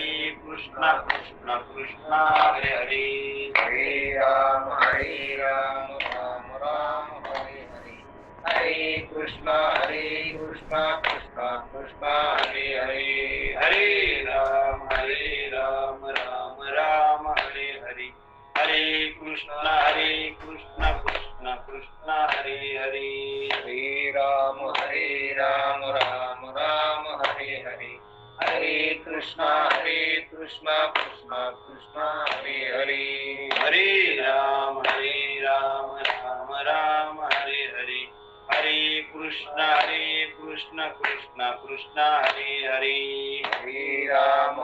कृष्ण कृष्ण कृष्ण हरे हरे, हरे राम राम राम हरे हरे, हरे कृष्ण कृष्ण कृष्ण हरे हरे, हरे राम राम राम हरे हरे, हरे कृष्ण कृष्ण कृष्ण हरे हरे, हरे राम राम राम हरे हरे, हरे कृष्ण कृष्ण कृष्ण हरे हरे, हरे राम राम हरे हरे, हरे कृष्ण कृष्ण कृष्ण हरे हरे, हरे राम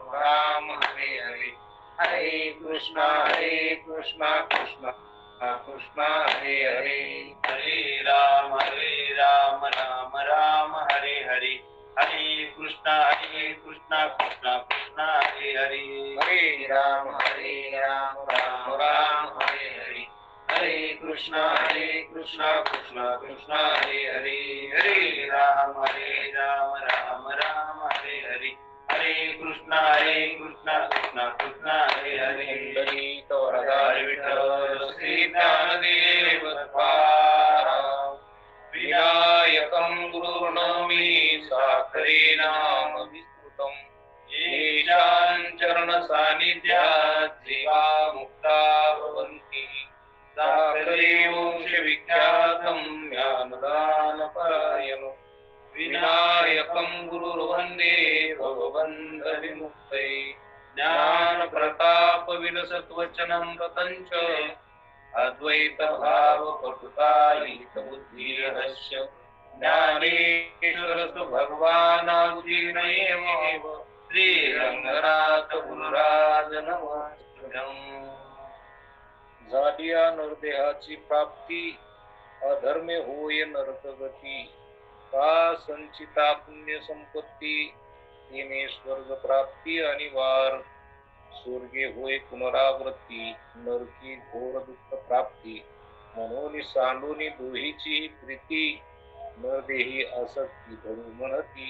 राम हरे हरे, हरे कृष्ण कृष्ण कृष्ण हरे हरे, हरे राम राम हरे हरे, हरे कृष्ण कृष्ण कृष्ण हरे हरे, हरे राम राम हरे हरे, हरे कृष्ण कृष्ण कृष्ण हरे हरे, हरे राम राम हरे हरे, हरे कृष्ण कृष्ण कृष्ण हरे हरे, दलित वरदार विठ्ठल श्री ज्ञानदेव तुकाराम, विनायकं गुरुर्नौमि साखरे नाम विस्तृतम्, येषां चरण सानिध्यात् जीवा मुक्ता भवन्ति, साखरे वंश विख्यातं ज्ञानदान परायणो, विनायकं गुरुर्वन्दे भवबन्ध विमुक्तये, ज्ञान प्रताप विलसत्वचनं रतञ्च, अद्वैत भाव पटुतायित बुद्धि रहस्य, ज्ञानेश्वरस्तु भगवानावतीर्णयेव, श्रीरंगनाथ गुरुराज नमस्तुभ्यं. झालिया नरदेहाची प्राप्ती, अधर्मे होय नरकगती, का संचिता पुण्य संपत्ती, तिने स्वर्ग प्राप्ती अनिवार, स्वर्गे होय पुनरावृत्ती, नरकी घोर दुःख प्राप्ती, म्हणून सांडूनी दोहीची प्रीती, नरदेही आसक्ती धरू म्हणती,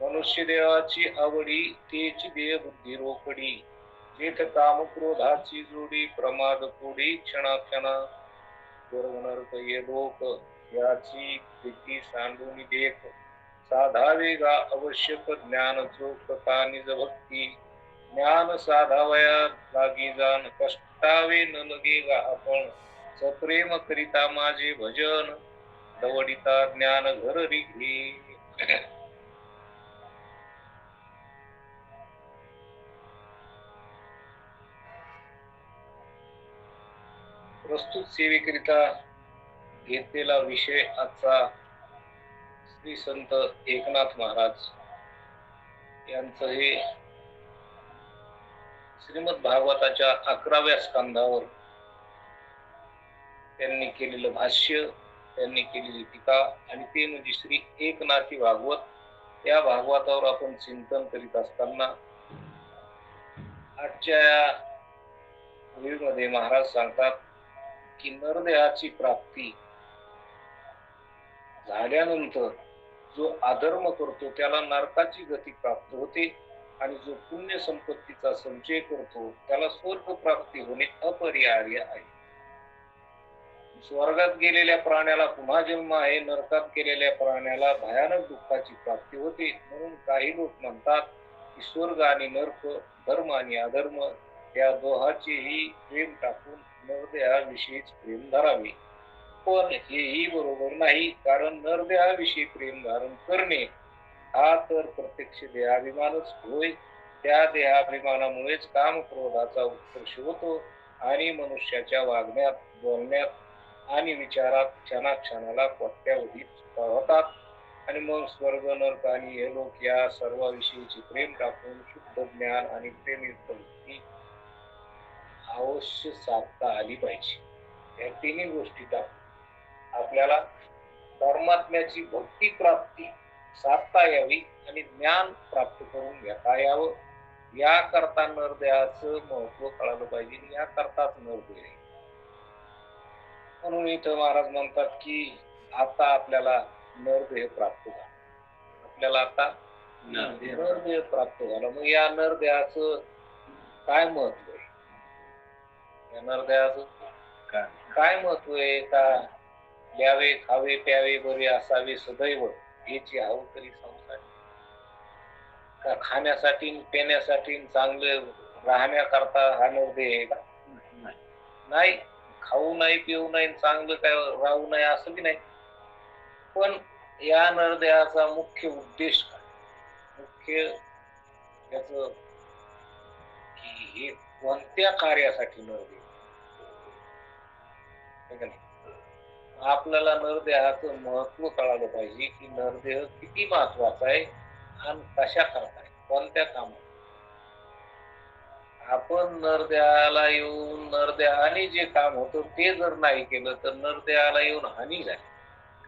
मनुष्य देहाची आवडी तेची देह बुद्धी रोकडी, जेथ काम क्रोधाची जोडी, प्रमाद कोडी क्षणाक्षणा, स्वर्ग नरक ये लोक याची प्रीती सांडूनी देख, साधावे गा आवश्यक ज्ञान चोख कानिज भक्ती, ज्ञान साधावया लागी जाण, कष्टावे न लगे गा आपण, सप्रेम करिता माझे भजन, दवडिता ज्ञान घर घे. प्रस्तुत सेवेकरिता घेतलेला विषय आजचा श्री संत एकनाथ महाराज यांचं हे श्रीमद भागवताच्या 11व्या स्कंधावर त्यांनी केलेलं भाष्य, त्यांनी केलेली टीका, आणि ते म्हणजे श्री एकनाथी भागवत. या भागवतावर आपण चिंतन करीत असताना आजच्या मध्ये महाराज सांगतात की नरदेहाची प्राप्ती झाल्यानंतर जो अधर्म करतो त्याला नरकाची गती प्राप्त होते, आणि जो पुण्य संपत्तीचा संचय करतो त्याला स्वर्ग प्राप्ती होणे अपरिहार्य आहे. स्वर्गात गेलेल्या प्राण्याला पुन्हा जन्म आहे, नरकात गेलेल्या प्राण्याला भयानक दुःखाची प्राप्ती होते. म्हणून काही लोक म्हणतात की स्वर्ग आणि नरक, धर्म आणि अधर्म या दोहाचेही प्रेम टाकून नरदेहाविषयीच प्रेम धरावे. पण हेही बरोबर नाही, कारण नरदेहाविषयी प्रेम धारण करणे हा तर प्रत्यक्ष देहाभिमानच होय. त्या देहाभिमानामुळेच काम क्रोधाचा उत्कर्ष होतो, आणि मनुष्याच्या वागण्यात, बोलण्यात आणि विचारात क्षणाक्षणाला कोट्यावधी चुका होतात, आणि मग स्वर्ग नरक आणि हे लोक या सर्वाविषयीचे प्रेम टाकून शुद्ध ज्ञान आणि प्रेमयुक्त भक्ती अवश्य साधता आली पाहिजे. या तिन्ही गोष्टी टाकून आपल्याला परमात्म्याची भक्ती प्राप्ती साधता यावी आणि ज्ञान प्राप्त करून घेता यावं. या करता नरदेहाचं महत्व कळालं पाहिजे, या करताच नरदेह. म्हणून इथं महाराज म्हणतात की आता आपल्याला नरदेह प्राप्त झाला, आपल्याला आता नरदेह प्राप्त झाला. मग या नरदेहाचं काय महत्व आहे? या नरदेहाचं काय महत्व आहे? का द्यावे खावे प्यावे बरे असावे सदैव याची हवं तरी संसार, का खाण्यासाठी पिण्यासाठी चांगलं राहण्याकरता हा नरदेह आहे का? नाही. खाऊ नाही पिऊ नाही चांगलं काय राहू नाही असं बी नाही. पण या नरदेहाचा मुख्य उद्देश काय? मुख्य याच की हे कोणत्या कार्यासाठी नरदेह? आपल्याला नरदेहाचं महत्व कळालं पाहिजे की नरदेह किती महत्वाचा आहे आणि कशा करता आहे, कोणत्या कामात. आपण नरदेहाला येऊन नरदेहाने जे काम होतं ते जर नाही केलं तर नरदेहाला येऊन हानी झाली.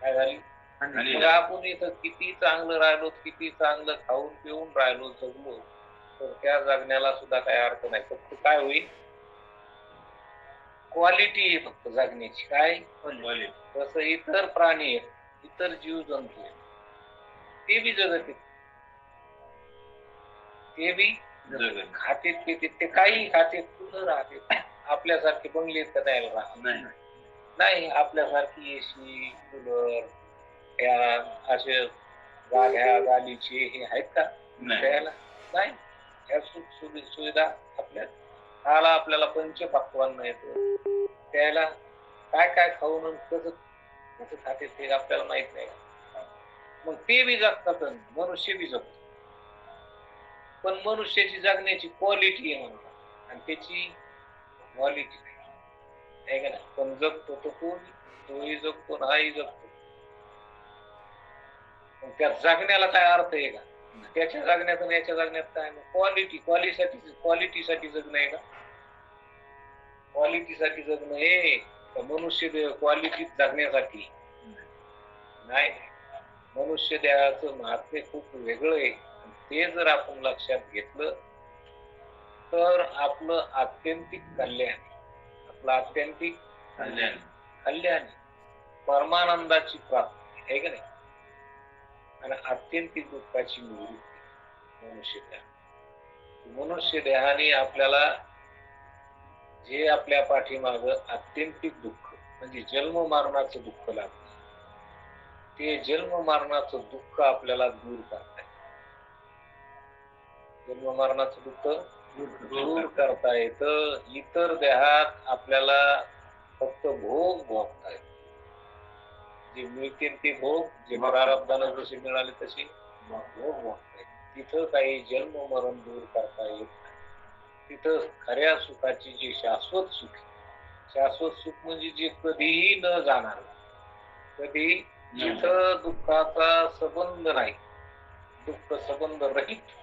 काय झाली? मग आपण इथं किती चांगलं राहिलो, किती चांगलं खाऊन पिऊन राहिलो, जगलो, तर त्या जगण्याला सुद्धा काही अर्थ नाही. फक्त काय होईल? क्वालिटी आहे फक्त जगण्याची. काय? तसं इतर प्राणी आहेत, इतर जीव जंतू आहेत, ते बी जगत आहेत, ते बी खातेत पितेत, ते काही खातेत, कुठं राहते. आपल्यासारखे बंगलेत का द्यायला राहत नाही. आपल्यासारखी एसी कूलर या असे गाड्या गालीचे हे आहेत का द्यायला? नाही. ह्या सुख सुविधा आपल्याला पंचपक्वान्न येतो त्याला. काय काय खाऊन कसं कसं खाते ते आपल्याला माहित नाही. मग ते बी जगतात, मनुष्य बी जगतो. पण मनुष्याची जगण्याची क्वालिटी आहे म्हणतात आणि त्याची क्वालिटी नाही का नाही. पण जगतो तो तोही जगतो ना हाही जगतो. मग त्या जगण्याला काय अर्थ आहे का? त्याच्या जगण्यात आणि याच्या जगण्यात काय? क्वालिटीसाठी जगणं आहे का? क्वालिटीसाठी जगणं हे मनुष्य देह क्वालिटी जगण्यासाठी नाही. मनुष्य देहाचं महात्म्य खूप वेगळं आहे. ते जर आपण लक्षात घेतलं तर आपलं आत्यंतिक कल्याण, आपलं आत्यंतिक कल्याण, परमानंदाची प्राप्ती आहे का नाही, आणि आत्यंतिक दुःखाची निवृत्ती. मनुष्य देहाने आपल्याला जे आपल्या पाठीमाग आत्यंतिक दुःख म्हणजे जन्म मरणाचं दुःख लागतं, ते जन्म मरणाचं दुःख आपल्याला दूर करता येतं. जन्म मरणाचं दुःख दूर करता येतं. इतर देहात आपल्याला फक्त भोग भोगता येत, जे मिळतील ते भोग, जे प्रारब्धानं जसे मिळाले तसे भोग भोगता येत. तिथं काही जन्म मरण दूर करता येत नाही. तिथं खऱ्या सुखाची जी शाश्वत सुख, शाश्वत सुख म्हणजे जे कधीही न जाणार, कधी जिथं दुःखाचा संबंध नाही, दुःख संबंध रहित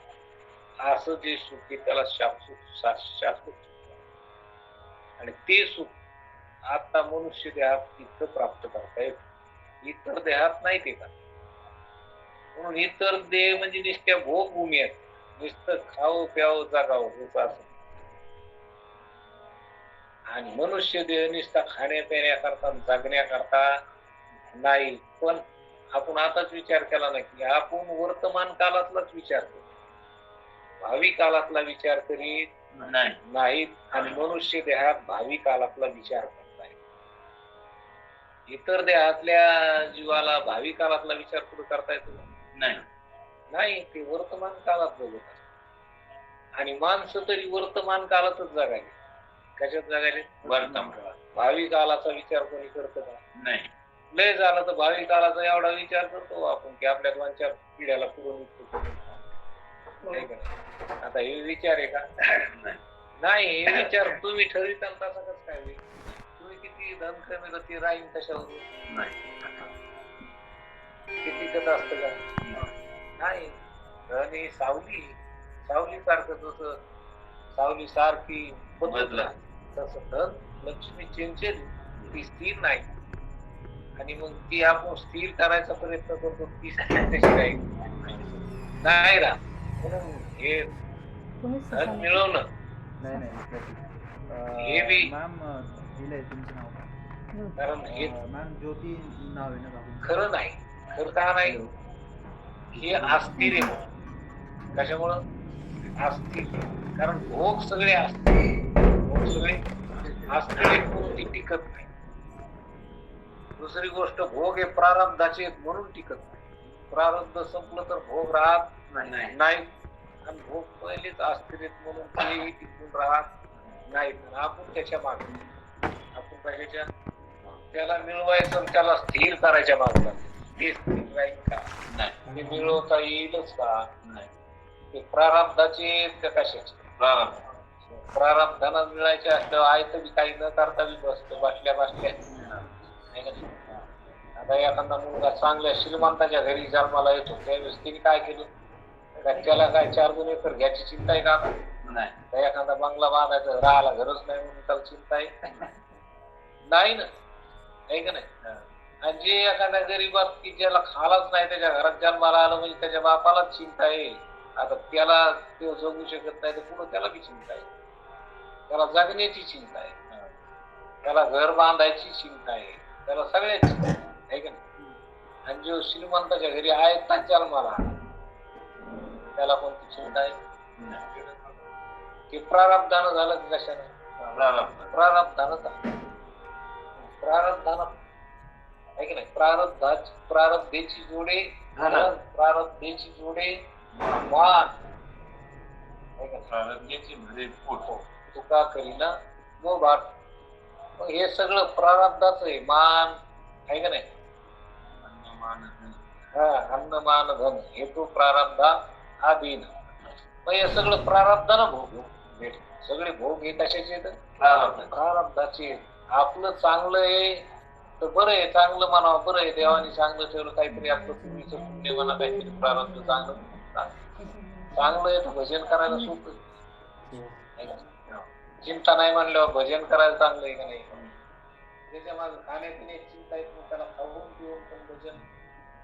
असं जे सुख आहे त्याला शाश्वत सुख. आणि ते सुख आता मनुष्य देहात इतकं प्राप्त करता येत, इतर देहात नाही ते का. म्हणून इतर देह म्हणजे नुसत्या भोगभूमी आहेत, नुसतं खावं प्यावं जगावं हेच असं. आणि मनुष्य देह नुसता खाण्यापिण्याकरता जगण्याकरता नाही. पण आपण आताच विचार केला नाही की आपण वर्तमान काळातलाच विचार करतो, भावी काळातला विचार करीत नाहीत. आणि मनुष्य देहात भावी काळातला विचार करताय. इतर देहातल्या जीवाला भावी काळातला विचार कुठं करता येतो? नाही. ते वर्तमान काळात जगत असतात. आणि माणसं तरी वर्तमान काळातच जगायले. कशात जगायले? वर्तमान काळात. भावी काळाचा विचार कोणी करतो का? नाही. लय झालं तर भावी काळाचा एवढा विचार करतो आपण की आपल्या 2-4 पिढ्याला पुढे निघतो. आता हे विचार आहे का? नाही. हे विचार तुम्ही ठरविता तसा कसं काय होईल? तुम्ही किती धन कमी ते राहील कशावर? किती कथ असत का? नाही. धन ही सावली सारखं, जसं सावली सारखी बदलत तसं धन लक्ष्मी चंचल, ती स्थिर नाही. आणि मग ती आपण स्थिर करायचा प्रयत्न करतो, ती स्थिर कशी राहील? नाही राहत. म्हणून हे धन मिळवणं हे बी कारण हे खरं नाही. खरं का नाही? हे अस्थिर आहे. कशामुळं असतील, कारण भोग सगळे असतील, भोग सगळे असतील म्हणून ती टिकत नाही. दुसरी गोष्ट, भोग हे प्रारब्धाचे आहेत म्हणून टिकत नाही. प्रारब्ध संपलं तर भोग राहत नाही, आणि भोग पहिलेच असतील म्हणून तेही टिकून राहत नाही. आपण त्याच्या मागे, आपण कशाच्या, त्याला मिळवायचं आणि त्याला स्थिर करायच्या मागला, ते स्थिर राहील का, ते मिळवता येईलच का, ते प्रारब्धाचे का कशाचे, प्रारब्धानं मिळायचे असल्यावर आयतं बी काही न करता बी बसतो, बसल्या नाही का नाही. आता एखादा मुलगा चांगल्या श्रीमंताच्या घरी जन्माला येतो, त्यावेळेस तिने काय केलं, त्याला काय 4-2 एकर घ्यायची चिंता आहे का आता, नाही. एखादा बंगला बांधायचा, राहायला घरच नाही म्हणून त्याला चिंता आहे नाही ना, आहे का नाही. आणि जे एखाद्या गरीबात की ज्याला खालाच नाही, त्याच्या घरात जन्माला आलं म्हणजे त्याच्या बापालाच चिंता आहे. आता त्याला तो जगू शकत नाही तर पुढे त्याला बी चिंता आहे, त्याला जगण्याची चिंता आहे, त्याला घर बांधायची चिंता आहे, त्याला सगळ्याची आहे का नाही. आणि जो श्रीमंताच्या घरी आहे जन्माला, त्याला कोणती चिंता आहे, ते प्रारब्धानं झालं की कशानं, प्रारब्धानं आहे की नाही. प्रारब्धेची जोडे प्रारब्धेची जोडे मान, तुका करीना गो भाट. मग हे सगळं प्रारब्धाच आहे, मान आहे का नाही, अन्न मान धन हे तो प्रारब्धा आधीन. मग हे सगळं प्रारब्धानं भोग भेट, सगळे भोग हे कशाचे आहेत, प्रारब्धाचे. आपलं चांगलं आहे तर बरं आहे, चांगलं म्हणावं, बरं आहे देवाने चांगलं ठेवलं, काहीतरी आपलं पूर्वीचं पुण्य म्हणा, काहीतरी प्रारब्ध चांगलं आहे तर भजन करायला सोपं आहे. चिंता नाही म्हणल्यावर भजन करायला चांगलं आहे का नाही. त्याच्या मागे खाण्यापिण्याची चिंता आहे, त्याला खाऊन पिऊन पण भजन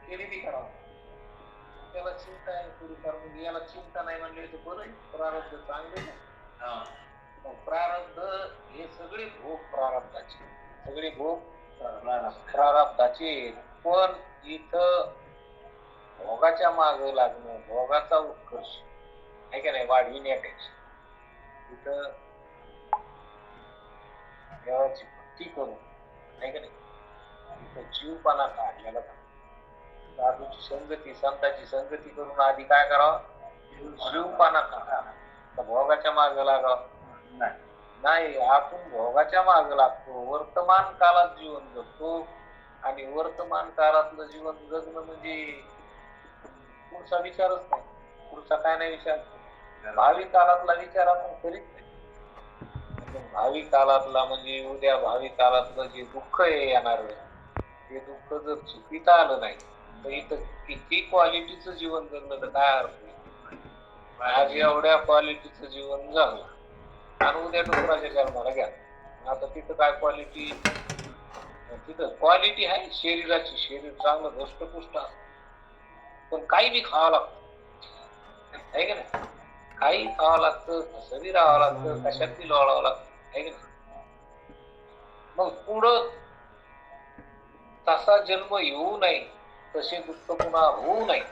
केली बी करावं, त्याला चिंता आहे थोडीफार, म्हणजे याला चिंता नाही म्हणले तर बरं आहे, प्रारब्ध चांगले ना. प्रारब्ध हे सगळे भोग प्रारब्धाचे, सगळे भोग प्रारब्धाचे. पण इथं भोगाच्या मागे लागणं, भोगाचा उत्कर्ष आहे का नाही वाढविण्यापेक्षा इथं देवाची भक्ती करून आहे का नाही, इथं जीवपणा काढलेला, साधूची संगती संतांची संगती करून आधी काय करावं, जीवपणा काढा. भोगाच्या मागे लागावं नाही. आपण भोगाच्या मागे लागतो, वर्तमान काळात जीवन जगतो, आणि वर्तमान काळातलं जीवन जगणं म्हणजे पुढचा विचारच नाही, पुढचा काय नाही विचार, भावी काळातला विचार आपण करीत नाही. भावी काळातला म्हणजे उद्या भावी काळातलं जे दुःख आहे येणार, ते दुःख जर चुकीत आलं नाही तर इथं किती क्वालिटीचं जीवन जगलं तर काय अर्थ. आज एवढ्या क्वालिटीचं जीवन जगलं आणि उद्या डुकराच्या जन्माला घ्या, आता तिथं काय क्वालिटी, तिथं क्वालिटी आहे शरीराची, शरीर चांगलं धष्टपुष्ट असतं, पण काही बी खावं लागतं आहे का नाही, काही खावं लागतं, कसं बी राहावं लागतं, कशात बी लोळावं लागतं आहे का नाही. मग पुढं तसा जन्म येऊ नये, तसे दुःख पुन्हा होऊ नये,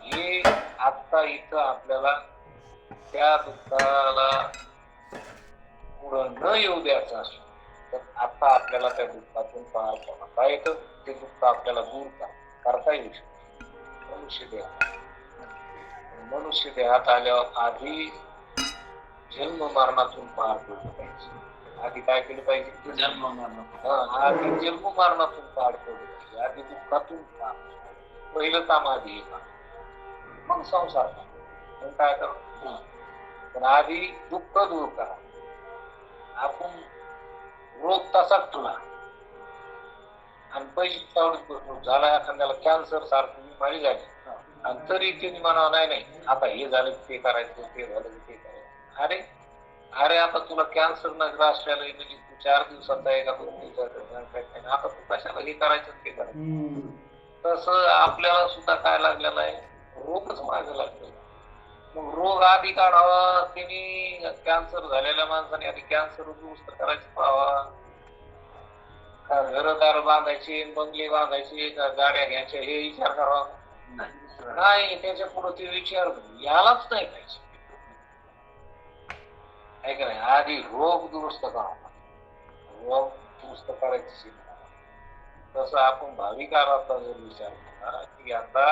हे आता इथं आपल्याला त्या दुःखाला पुढं न येऊ द्यायचं असलं तर आता आपल्याला त्या दुःखातून पार पडता येतं, ते दुःख आपल्याला दूर करता येऊ शकतं. मनुष्य देहात आल्यावर आधी जन्म मरणातून पार पडलं पाहिजे. आधी काय केलं पाहिजे, जन्म मरण, आधी जन्म मरणातून पार पडलं पाहिजे, आधी दुःखातून पार, पहिलं काम आधी हे काम, मग संसार मग काय करा, पण आधी दुःख दूर करा. आपण रोग तसाच तुला आणि पैसे तेवढंच झाला, एखाद्याला कॅन्सर सारखी बिमारी झाली आणि तरी त्यांनी म्हणावं नाही आता हे झालं ते करायचं, ते झालं ते करायचं. अरे आता तुला कॅन्सर न ग्रासलेलं म्हणजे तू 4 दिवसाचा आहे का 2 दिवसाचा, आता तू कशाला हे करायचं ते करायचं. तसं आपल्याला सुद्धा काय लागलेलं आहे, रोगच मागे लागलेला. मग रोग आधी काढावा, त्यांनी कॅन्सर झालेल्या माणसाने आधी कॅन्सर दुरुस्त करायचं पाहावा, घरदार बांधायचे, बंगले बांधायचे, गाड्या घ्यायच्या हे विचार करावा, नाही, त्याच्या पुढे ते विचार यालाच नाही पाहिजे. आहे का नाही? आधी रोग दुरुस्त करावा, रोग दुरुस्त करायची. तसं आपण भाविकाचा जर विचार केला की आता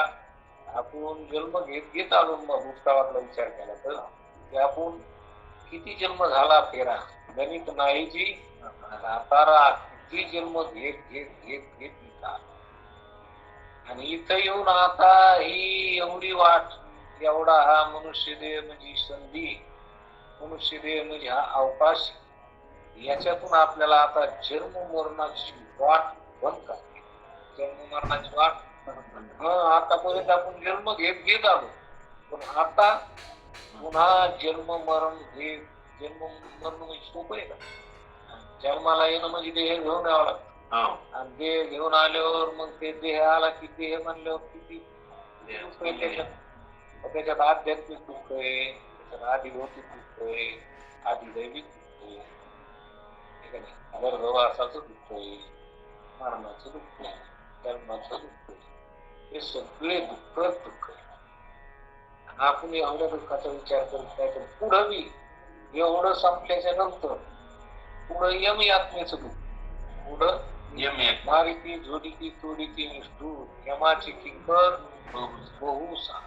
आपण जन्म घेत घेत आलो, मग भूतकाळातला विचार केला तर की आपण किती जन्म झाला फेरा गणित नाही जी सातारा, किती जन्म घेत घेत घेत घेत इथं आलो. आणि इथं येऊन आता ही एवढी वाट, एवढा हा मनुष्य देह म्हणजे संधी, मनुष्य देह म्हणजे हा अवकाश, याच्यातून आपल्याला आता जन्म मरणाची वाट बंद करते. जन्म मरणाची वाट आतापर्यंत आपण जन्म घेत घेत आलो, पण आता पुन्हा जन्म मरण हे जन्म मरण म्हणजे सोपं आहे का? जन्माला येणं म्हणजे देह घेऊन यावं लागतं. आणि देह घेऊन आल्यावर मग ते देह आला की देह म्हणल्यावर किती दुःख आहे त्याच्यात. त्याच्यात आध्यात्मिक दुःख आहे, त्याच्यात आधी भौतिक दुःख आहे, आधी दैविक दुःख आहे, ठीक आहे ना, गर्भवासाचं दुःख आहे, मरणाचं दुःख आहे, जन्माचं दुःख आहे, हे सगळे दुःखच दुःख आहे. आपण एवढ्या दुःखाचा विचार करत नाही, तर पुढं बी एवढं संपल्याच्या नंतर पुढं यम यातनेच दुःख, पुढं मारिती झोडीती तोडीती निष्ठूर यमाची किंकर बहुसा,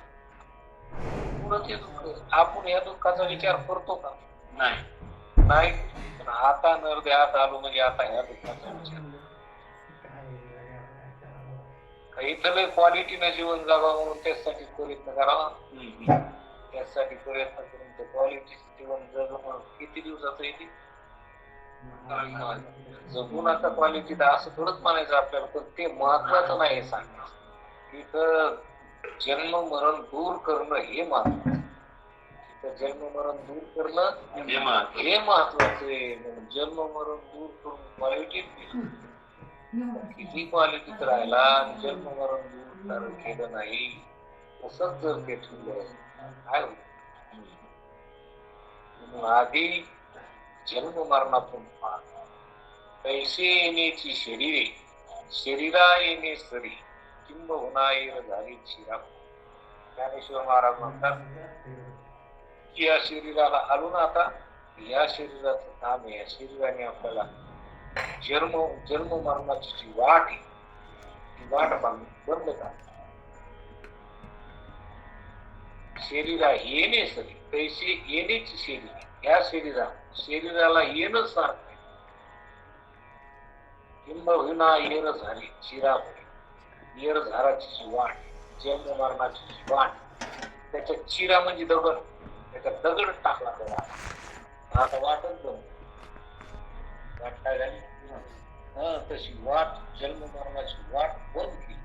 पुढं ते दुःख. आपण या दुःखाचा विचार करतो का? नाही. पण आता नरदेहात आलो म्हणजे आता ह्या दुःखाचा विचार. इथं क्वालिटीनं जीवन जगावं म्हणून त्यासाठी प्रयत्न करावा, त्यासाठी प्रयत्न करून ते क्वालिटी जीवन जगणं किती दिवसाचं येते जगून आता क्वालिटी असं थोडंच म्हणायचं आपल्याला, पण ते महत्वाचं नाही हे सांगणं. इथं जन्म मरण दूर करणं हे महत्वाचं, इथं जन्म मरण दूर करणं हे महत्वाचं आहे. जन्म मरण दूर करून क्वालिटी किती क्वालिटीत राहिला, जन्म मरण दूर केलं नाही, तसंच जर ते ठेवलं काय होईल. आधी जन्म मरणातून पैसे येण्याची शरीरे, शरीरा येणे सरी, किंबहुना येर झाली शिरा. ज्ञानेश्वर महाराज म्हणतात की या शरीराला आलो ना, आता या शरीराचं काम आहे, या शरीराने आपल्याला जन्म मरणाची जी वाट आहे ती वाट बंद करा. शरीरा येणे सरी, पैसे येण्याची शरीर, या शरीराला येणं सारखं आहे. किंबहुना येर झाली चिरा, येर झाराची जी वाट, जन्म मरणाची जी वाट, त्याच्यात चिरा म्हणजे दगड, त्याच्यात दगड टाकला त्याला, आता वाटच बंद. वाट काय झाली? तशी वाट, जन्म मरणाची वाट बंद केली.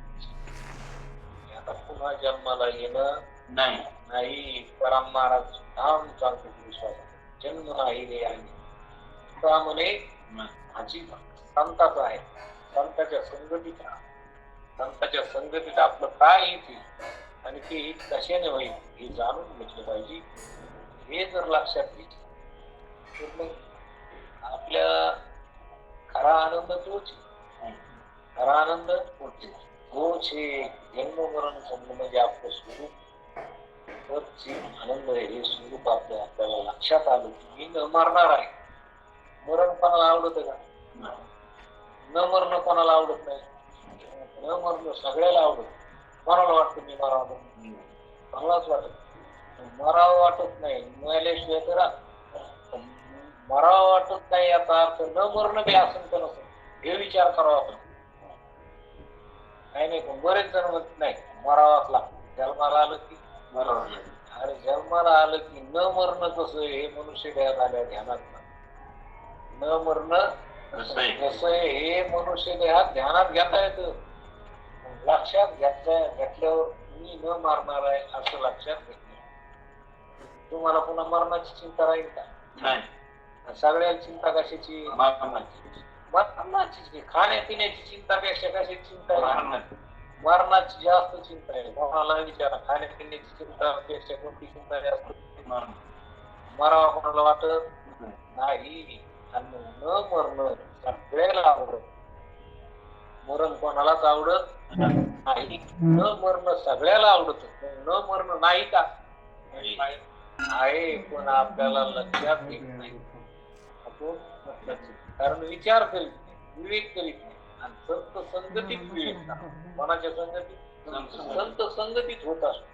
आता पुन्हा जन्माला येणं नाही. परम महाराज धाम चालतो विश्वास, जन्म नाही रे आहे का म्हणे माझी संताचा आहे, संताच्या संगतीत राहा. संताच्या संगतीत आपलं काय येते आणि ते हित कशाने होईल हे जाणून घेतलं पाहिजे. हे जर लक्षात घेतलं तर मग आपल्या खरा आनंद तोच, खरा आनंद तोच हे जन्म मरण म्हणजे आपलं स्वरूप. आनंद हे स्वरूप आपल्याला लक्षात आलं की मी न मरणार आहे. मरण कोणाला आवडत का? न मरणं कोणाला आवडत नाही. न मरणं सगळ्याला आवडत. कोणाला वाटतं मी मरावं? कोणालाच वाटत मरावं वाटत नाही. मिळाल्याशिवाय तर मरावं वाटत नाही याचा अर्थ न मरणं बी असं तर नसतं हे विचार करावा आपण. नाही पण बरेच जण म्हणत नाही मरावाच लागतं. जन्माला आलं की अरे जन्माला आलं की न मरणं कसं हे मनुष्य देहात आल्या ध्यानात न मरणं कसं आहे हे मनुष्य देहात ध्यानात घेता येतं. लक्षात घेतल्यावर मी न मारणार आहे असं लक्षात घेतलं. तुम्हाला पुन्हा मरणाची चिंता राहील का? नाही. सगळ्या चिंता कशाची? मरणाची. खाण्यापिण्याची चिंतापेक्षा कशाची चिंता आहे? मरणाची जास्त चिंता आहे. कोणाला विचारा खाण्यापिण्याची चिंतापेक्षा कोणती चिंता जास्त? मरावा कोणाला वाटत नाही. आणि न मरण सगळ्याला आवडत. मरण कोणालाच आवडत नाही. न मरणं सगळ्याला आवडत, न मरणं नाही का? आहे, पण आपल्याला लक्षात येत नाही. कारण विचार करीत नाही, विवेक करीत नाही. आणि संत संगतीत विवेक नाही. कोणाच्या संगतीत? संत संगतीत होत असतो.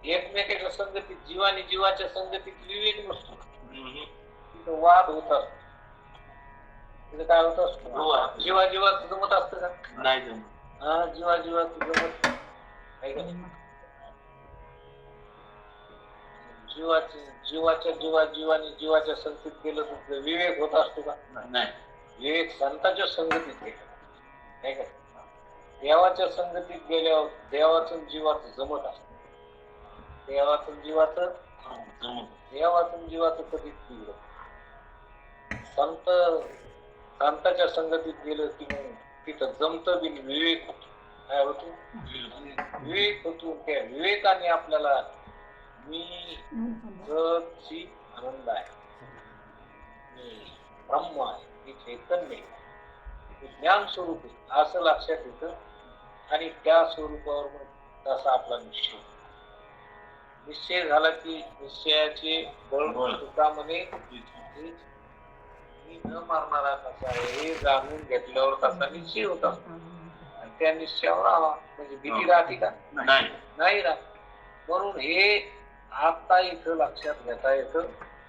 एकमेकाच्या संगतीत, जीवानी जीवाच्या संगतीत विवेक नसतो. तिथं वाद होत असतो. तिथं काय होत असतो? जीवा जीवाचं जमत असतं का? नाही जमत. हा, जीवा जीवाचं जमत नाही. जीवाच्या जीवानी जीवाच्या संगतीत गेलं तर विवेक होत असतो का? नाही. विवेक संतांच्या संगतीत गेला नाही का? देवाच्या संगतीत गेल्यावर देवाचं जीवाचं जमत असत. देवाचं जीवाचं कधीच बिघडत. संतांच्या संगतीत गेलं की मग तिथं जमत बिन विवेक होतो. काय होतो? विवेक होतो. त्या विवेकाने आपल्याला मी आनंद आहे, मी ब्रह्म आहे, मी चैतन्य आहे, मी ज्ञान स्वरूप आहे असं लक्षात येतं. आणि त्या स्वरूपावर मग तसा आपला निश्चय झाला की निश्चयाचे बळ सुखामध्ये मी न मारणारा कसा आहे हे जाणून घेतल्यावर तसा निश्चय होता. आणि त्या निश्चयावर राहावा म्हणजे भीती राहते का? नाही राहत. म्हणून हे आता इथं लक्षात घेता येतं.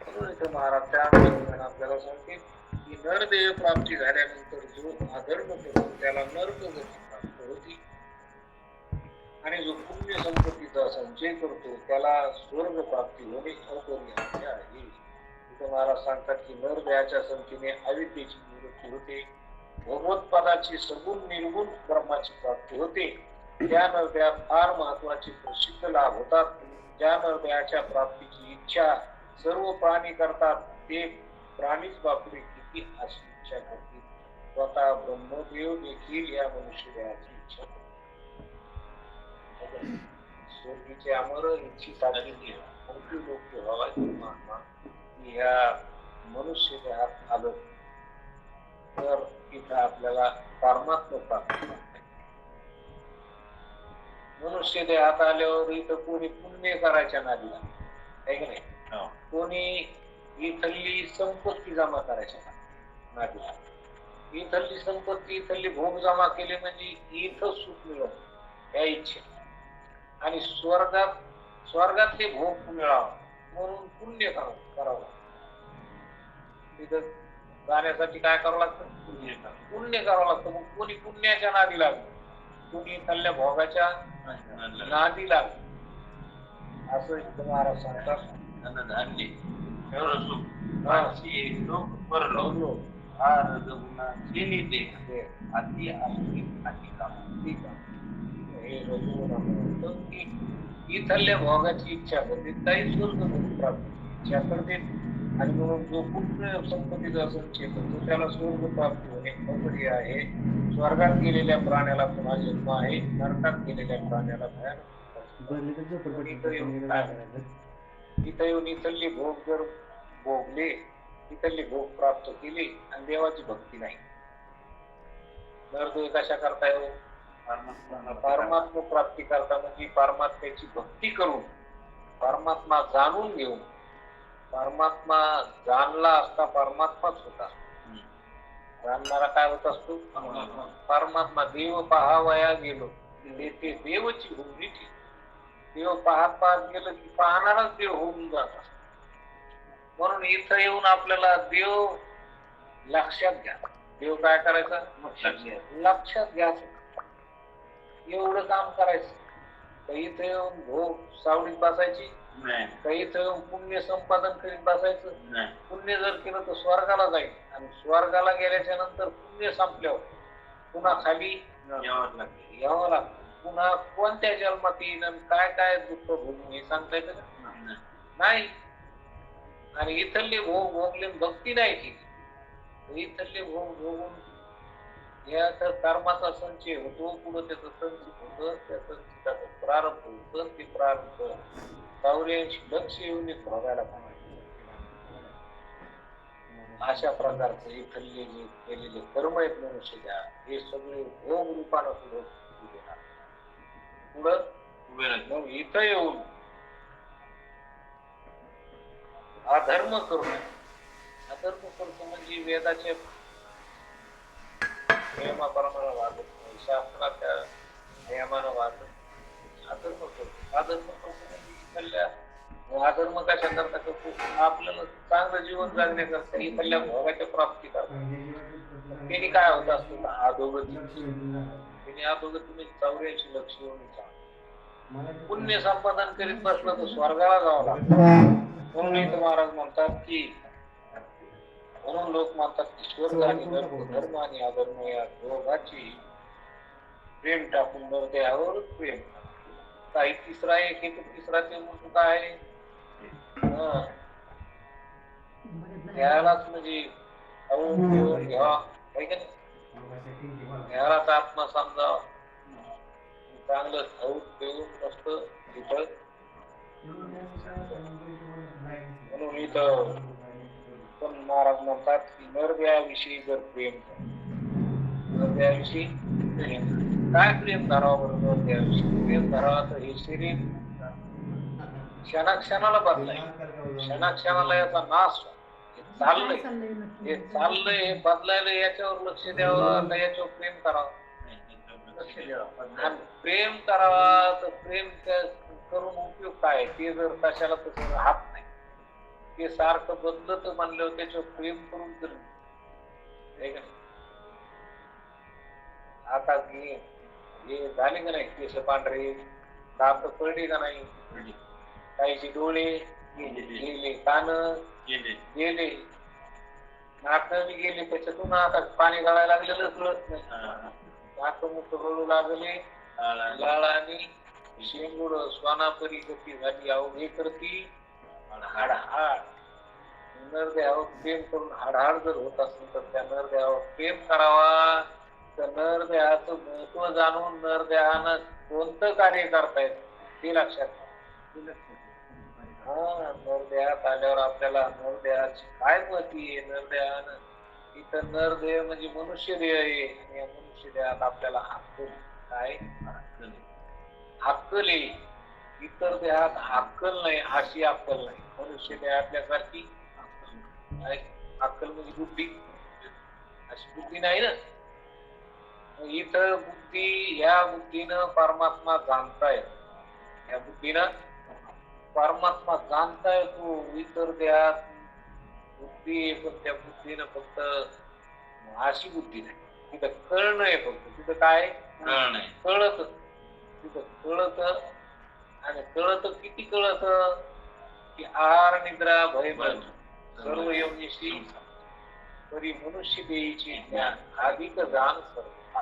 म्हणून इथं महाराज त्या आपल्याला सांगते की नरदेह प्राप्ती झाल्यानंतर जो अधर्म करतो त्याला नरकगती प्राप्त होती. आणि जो पुण्य संपत्तीचा संचय करतो त्याला स्वर्ग प्राप्ती होणे अपरिहार्य आहे. इथं महाराज सांगतात की नरदेहाच्या संख्येने अविद्येची निवृत्ती होते, भगवतपदाची सगुण निर्गुण ब्रह्माची प्राप्ती होते. त्या नरदेहात फार महत्वाचे प्रसिद्ध लाभ होतात. ज्या नरदेहाच्या प्राप्तीची इच्छा सर्व प्राणी करतात ते प्राणीच बापरे किती अशी इच्छा करतील. स्वतः ब्रह्मदेव देखील या मनुष्य देहाची इच्छा करतात. स्वर्गीचे अमर इच्छेसाठी मोठी लोक व्हावा महात्मा या मनुष्य देहात आलं तर तिथं आपल्याला परमात्मा प्राप्त. मनुष्य देहात आल्यावर इथं कोणी पुण्य करायच्या नादीला आहे की नाही? कोणी इथली संपत्ती जमा करायच्या नादीला. इथली संपत्ती इथली भोग जमा केली म्हणजे इथं सुख मिळत या इच्छा. आणि स्वर्गातले भोग मिळावा म्हणून पुण्य करावं. तिथं जाण्यासाठी काय करावं लागतं? पुण्य करावं लागतं. मग कोणी पुण्याच्या नादी लागलं, कोणी इथल्या भोगाच्या नादी लागलं. असं इथं महाराज सांगतात. इथल्या भोगाची इच्छा करते काही स्वर्ग प्राप्ती इच्छा करते. आणि म्हणून जो पुण्य संपत्तीचा संचय करतो त्याला स्वर्ग प्राप्ती होणे अपरिहार्य आहे. स्वर्गात गेलेल्या प्राण्याला पुन्हा जन्म आहे, नरकात गेलेल्या प्राण्याला भयानक. इथं येऊन इथली भोग जर भोगले, इथली भोग प्राप्त केली आणि देवाची भक्ती नाही, नरदेह कशा करता येऊ? परमात्मा प्राप्ती करता म्हणजे परमात्म्याची भक्ती करून, परमात्मा जाणून घेऊन. परमात्मा जाणला असता परमात्माच होता. जाणणारा काय होत असतो? परमात्मा. देव पाहावया गेलो ते देवची भूमी. देव पाहत गेलं की पाहणाराच देव होऊन जात असतो. म्हणून इथं येऊन आपल्याला देव लक्षात घ्या. देव काय करायचा? लक्षात घ्यायचं. एवढं काम करायचं. तर इथं येऊन भोग सावळीत बसायची, तर इथं येऊन पुण्य संपादन करीत बसायचं. पुण्य जर केलं तर स्वर्गाला जाईल. आणि स्वर्गाला गेल्याच्या नंतर पुण्य संपल्यावर पुन्हा खाली यावं लागतं. पुन्हा कोणत्या जन्मात येईल आणि काय काय दुःख भोगून हे सांगता येतं का? नाही. आणि इथले भोग भोगले भक्ती नाही केली, इथले भोग भोगून या तर कर्माचा संचय होतो. पुढे त्याचं संचित होतं, त्या संचिताचं प्रारंभ होतं. ते प्रारंभ 84 लक्ष येऊन भोगायला पाहिजे. अशा प्रकारचं इथले जे केलेले कर्म आहेत मनुष्याच्या, हे सगळे भोग रूपानं पुढे पुढं उभे राहते. मग इथं येऊन अधर्म करणं. अधर्म करतो म्हणजे वेदाचे नियमाप्रमाणे वागत नाही, शास्त्राच्या नियमानं वागत. अधर्म करतो. अधर्म करतो म्हणजे इथल्या अधर्म कशा करता करतो, आपल्याला चांगलं जीवन जगण्याकरता इथल्या भोगाच्या प्राप्ती करतात. त्यांनी काय होत असतं अधोगती. त्यांनी अधोगती म्हणजे 84 लक्ष येऊन पुण्य संपादन करीत बसलं तर स्वर्गाला जावं लागतं. म्हणून इथं महाराज म्हणतात की, म्हणून लोक म्हणतात की स्वर्ग आणि नरक, धर्म आणि अधर्म या दोघांची प्रेम टाकून नरदेहावर प्रेम. काही तिसरा एक एक तिसरा ते म्हणून काय त्यालाच म्हणजे घेऊन घ्यावा आहे का नाही. त्यालाच आत्मा समजावा, चांगलं खाऊन पिऊन मस्त तिथं. म्हणून इथं पण महाराज म्हणतात की नरदेहाविषयी जर प्रेम, नरदेहाविषयी काय प्रेम धरावं बरं. नरदेहाविषयी प्रेम धरावा तर हे शरीर क्षणाक्षणाला बदलाय, क्षणाक्षणाला याचा नाश चाललंय, हे चाललंय, हे बदलायला याच्यावर लक्ष द्यावं का याच्यावर प्रेम करावं. लक्ष द्यावं. आणि प्रेम करावा तर प्रेम करून उपयोग काय, ते जर कशाला तसं राहत नाही, ते सारखं बदलत म्हणलं त्याच्यावर प्रेम करून तर आता हे झाले का नाही, केस पांढरे, दात पडले का नाही, काहीचे डोळे गेले, कान गेले, नाक गेले, त्याच्यातून आता पाणी गळायला लागलेलं कळत नाही. नाक मुख रडू लागले, लाळ आणि शेंगुड स्वानापरी गती झाली, अवघे करती हाडहाड. नरदेहावर प्रेम करून हाडहाड जर होत असेल तर त्या नरदेहावर प्रेम करावा. तर नरदेहाचं महत्व जाणून नरदेहानं कोणतं कार्य करतायत ते लक्षात घ्या. नरदेहात आल्यावर आपल्याला नरदेहाची काय महती आहे. नरदेहानं इथं नरदेह म्हणजे मनुष्य देह आहे, आणि या मनुष्य देहात आपल्याला अक्कल काय अक्कल आहे. इतर देहात अक्कल नाही, अशी अक्कल नाही. मनुष्य देहातल्यासारखी अक्कल म्हणजे बुद्धी, अशी बुद्धी नाही ना. इथं बुद्धी, या बुद्धीनं परमात्मा जाणताय, या बुद्धीनं परमात्मा जाणता येतो. इतर देहात बुद्धी, पण त्या बुद्धीनं फक्त अशी बुद्धी नाही, तिथं कळणं आहे फक्त. तिथं काय कळत, तिथं कळत. आणि कळत किती कळत की आहार निद्रा भय सर्व योनीशी तरी मनुष्य देहीची ज्ञान अधिक जाण सर्व.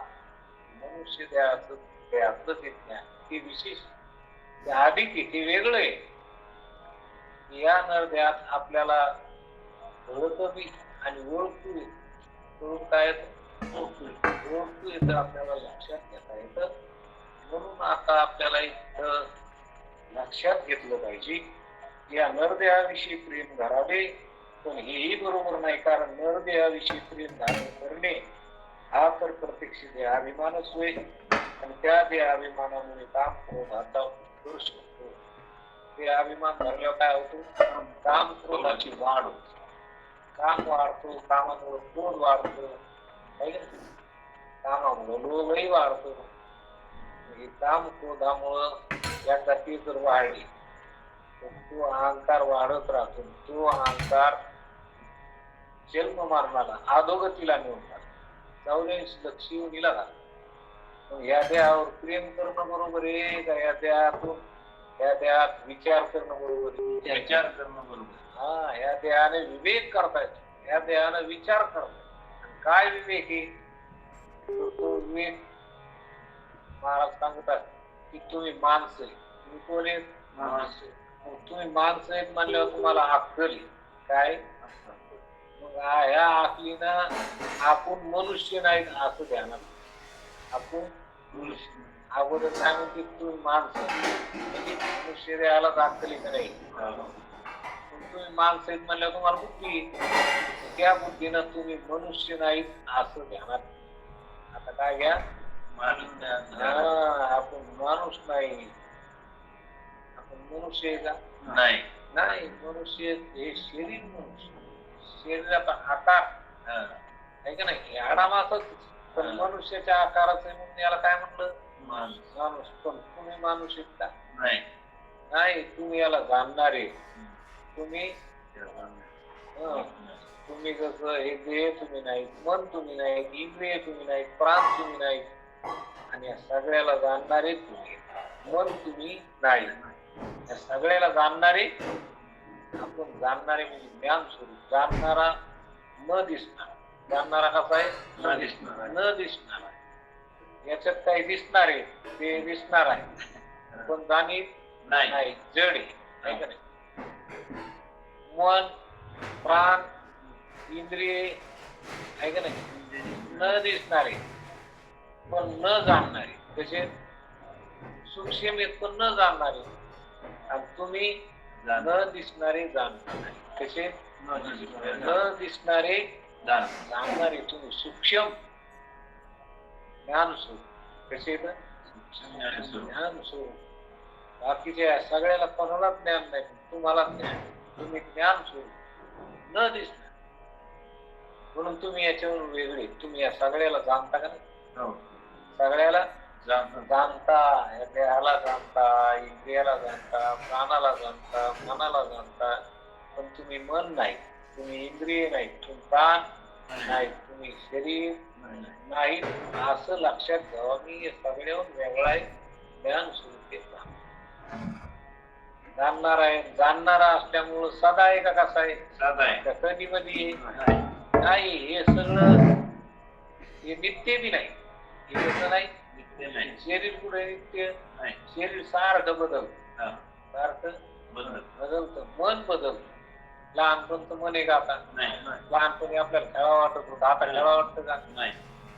मनुष्य देहाचं देहातलं ते ज्ञान ते विशेष, ते अधिक आहे, ते वेगळं आहे. या नरदेहात आपल्याला कळत बी आणि ओळखू येत. कळून काय ओळखू येतं, आपल्याला लक्षात घेता येतं. म्हणून आता आपल्याला इथं लक्षात घेतलं पाहिजे, या नरदेहाविषयी प्रेम धरावे. पण हेही बरोबर नाही, कारण नरदेहाविषयी प्रेम धारण करणे हा तर प्रत्यक्ष देहाभिमानच होय. आणि त्या देहाभिमानामुळे काम क्रोधाचा उत्कर्ष होतो. ते अभिमान धरल्यावर काय होतो, काम क्रोधाची वाढ होते. काम वाढतो, कामामुळे क्रोध वाढतो, कामामुळे लोभही वाढतो. काम क्रोधामुळं या गती जर वाढली तो अहंकार वाढत राहतो. तो अहंकार जन्म मारणाला अधोगतीला नेऊन टाकतो, 84 लक्ष येऊन घालतो. या देहावर प्रेम करणं बरोबर आहे का, या देहातून या देहात विचार करणं बरोबर आहे? विचार करणं बरोबर. या देहाने विवेक करतायत, या देहाने विचार करतायत. काय विवेक आहे तो विवेक महाराज सांगतात की तुम्ही माणसं आहे. तुम्ही कोण आहेत? माणसं. तुम्ही माणसं आहेत म्हणल्यावर तुम्हाला अक्कल आहे. काय मग ह्या अकलीनं आपण मनुष्य नाहीत असं ध्यानात. आपण मनुष्य अगोदर सांगून की तुम्ही माणसं म्हणजे मनुष्य देहालाच अक्कल आहे नाही. तुम्ही माणसं आहेत म्हणल्यावर तुम्हाला बुद्धी, त्या बुद्धीनं तुम्ही मनुष्य नाहीत असं ध्यानात. आता काय घ्या, माणूस नाही. आपण माणूस नाही, आपण मनुष्य आहे का? नाही. नाही, मनुष्य हे शरीर, मनुष्य शरीराचा आकार आहे का नाही, आडामातच. पण मनुष्याच्या आकाराचं म्हणून याला काय म्हणलं? माणूस. माणूस. पण तुम्ही माणूस आहेत का? नाही. नाही, तुम्ही याला जाणणारे. तुम्ही तुम्ही जसं हे देह तुम्ही नाही, मन तुम्ही नाही, इंद्रिय तुम्ही नाही, प्राण तुम्ही नाही, आणि या सगळ्याला जाणणारे तुम्ही. मन तुम्ही नाही, या सगळ्याला जाणणारे आपण. जाणणारे म्हणजे ज्ञान स्वरूप. जाणणारा न दिसणार. जाणणारा कसा आहे? न दिसणार. न दिसणार आहे. याच्यात काही दिसणार आहे, ते दिसणार आहे, पण जाणीव नाही, जड आहे का नाही? मन, प्राण, इंद्रिय आहे का नाही, न दिसणारे पण न जाणणारे. कसे? सूक्ष्म आहेत पण न जाणणारे. आणि तुम्ही न दिसणारे जाणणारे. कसे? न दिसणारे जाणणारे. तुम्ही सूक्ष्म ज्ञान स्वरूप. कसे? ज्ञान स्वरूप. बाकीच्या सगळ्याला कोणाला ज्ञान नाही, तुम्हाला ज्ञान. तुम्ही ज्ञान स्वरूप न दिसणार, म्हणून तुम्ही याच्यावरून वेगळे. तुम्ही या सगळ्याला जाणता का नाही? सगळ्याला जाणता. या देहाला जाणता, इंद्रियाला जाणता, प्राणाला जाणता, मनाला जाणता. पण तुम्ही मन नाही, तुम्ही इंद्रिय नाही, तुम्ही प्राण नाही, तुम्ही शरीर नाही. असं लक्षात घ्यावं. मी सगळ्याहून वेगळा आहे, ज्ञान स्वरूप येत. जाणणार आहे. जाणणारा असल्यामुळं सदा आहे का कसा आहे? साधा आहे. कधी मध्ये नाही. हे सगळं हे नित्य बी नाही. हे कसं नाही? नित्य नाही. शरीर कुठे नित्य? नाही. शरीर सारखं बदलत. सारखं बदलतं. मन बदलतं. लहानपणचं मन आहे का आता? नाही. लहानपणी आपल्याला खेळा वाटत होतं. आता खेळा वाटतं का? नाही.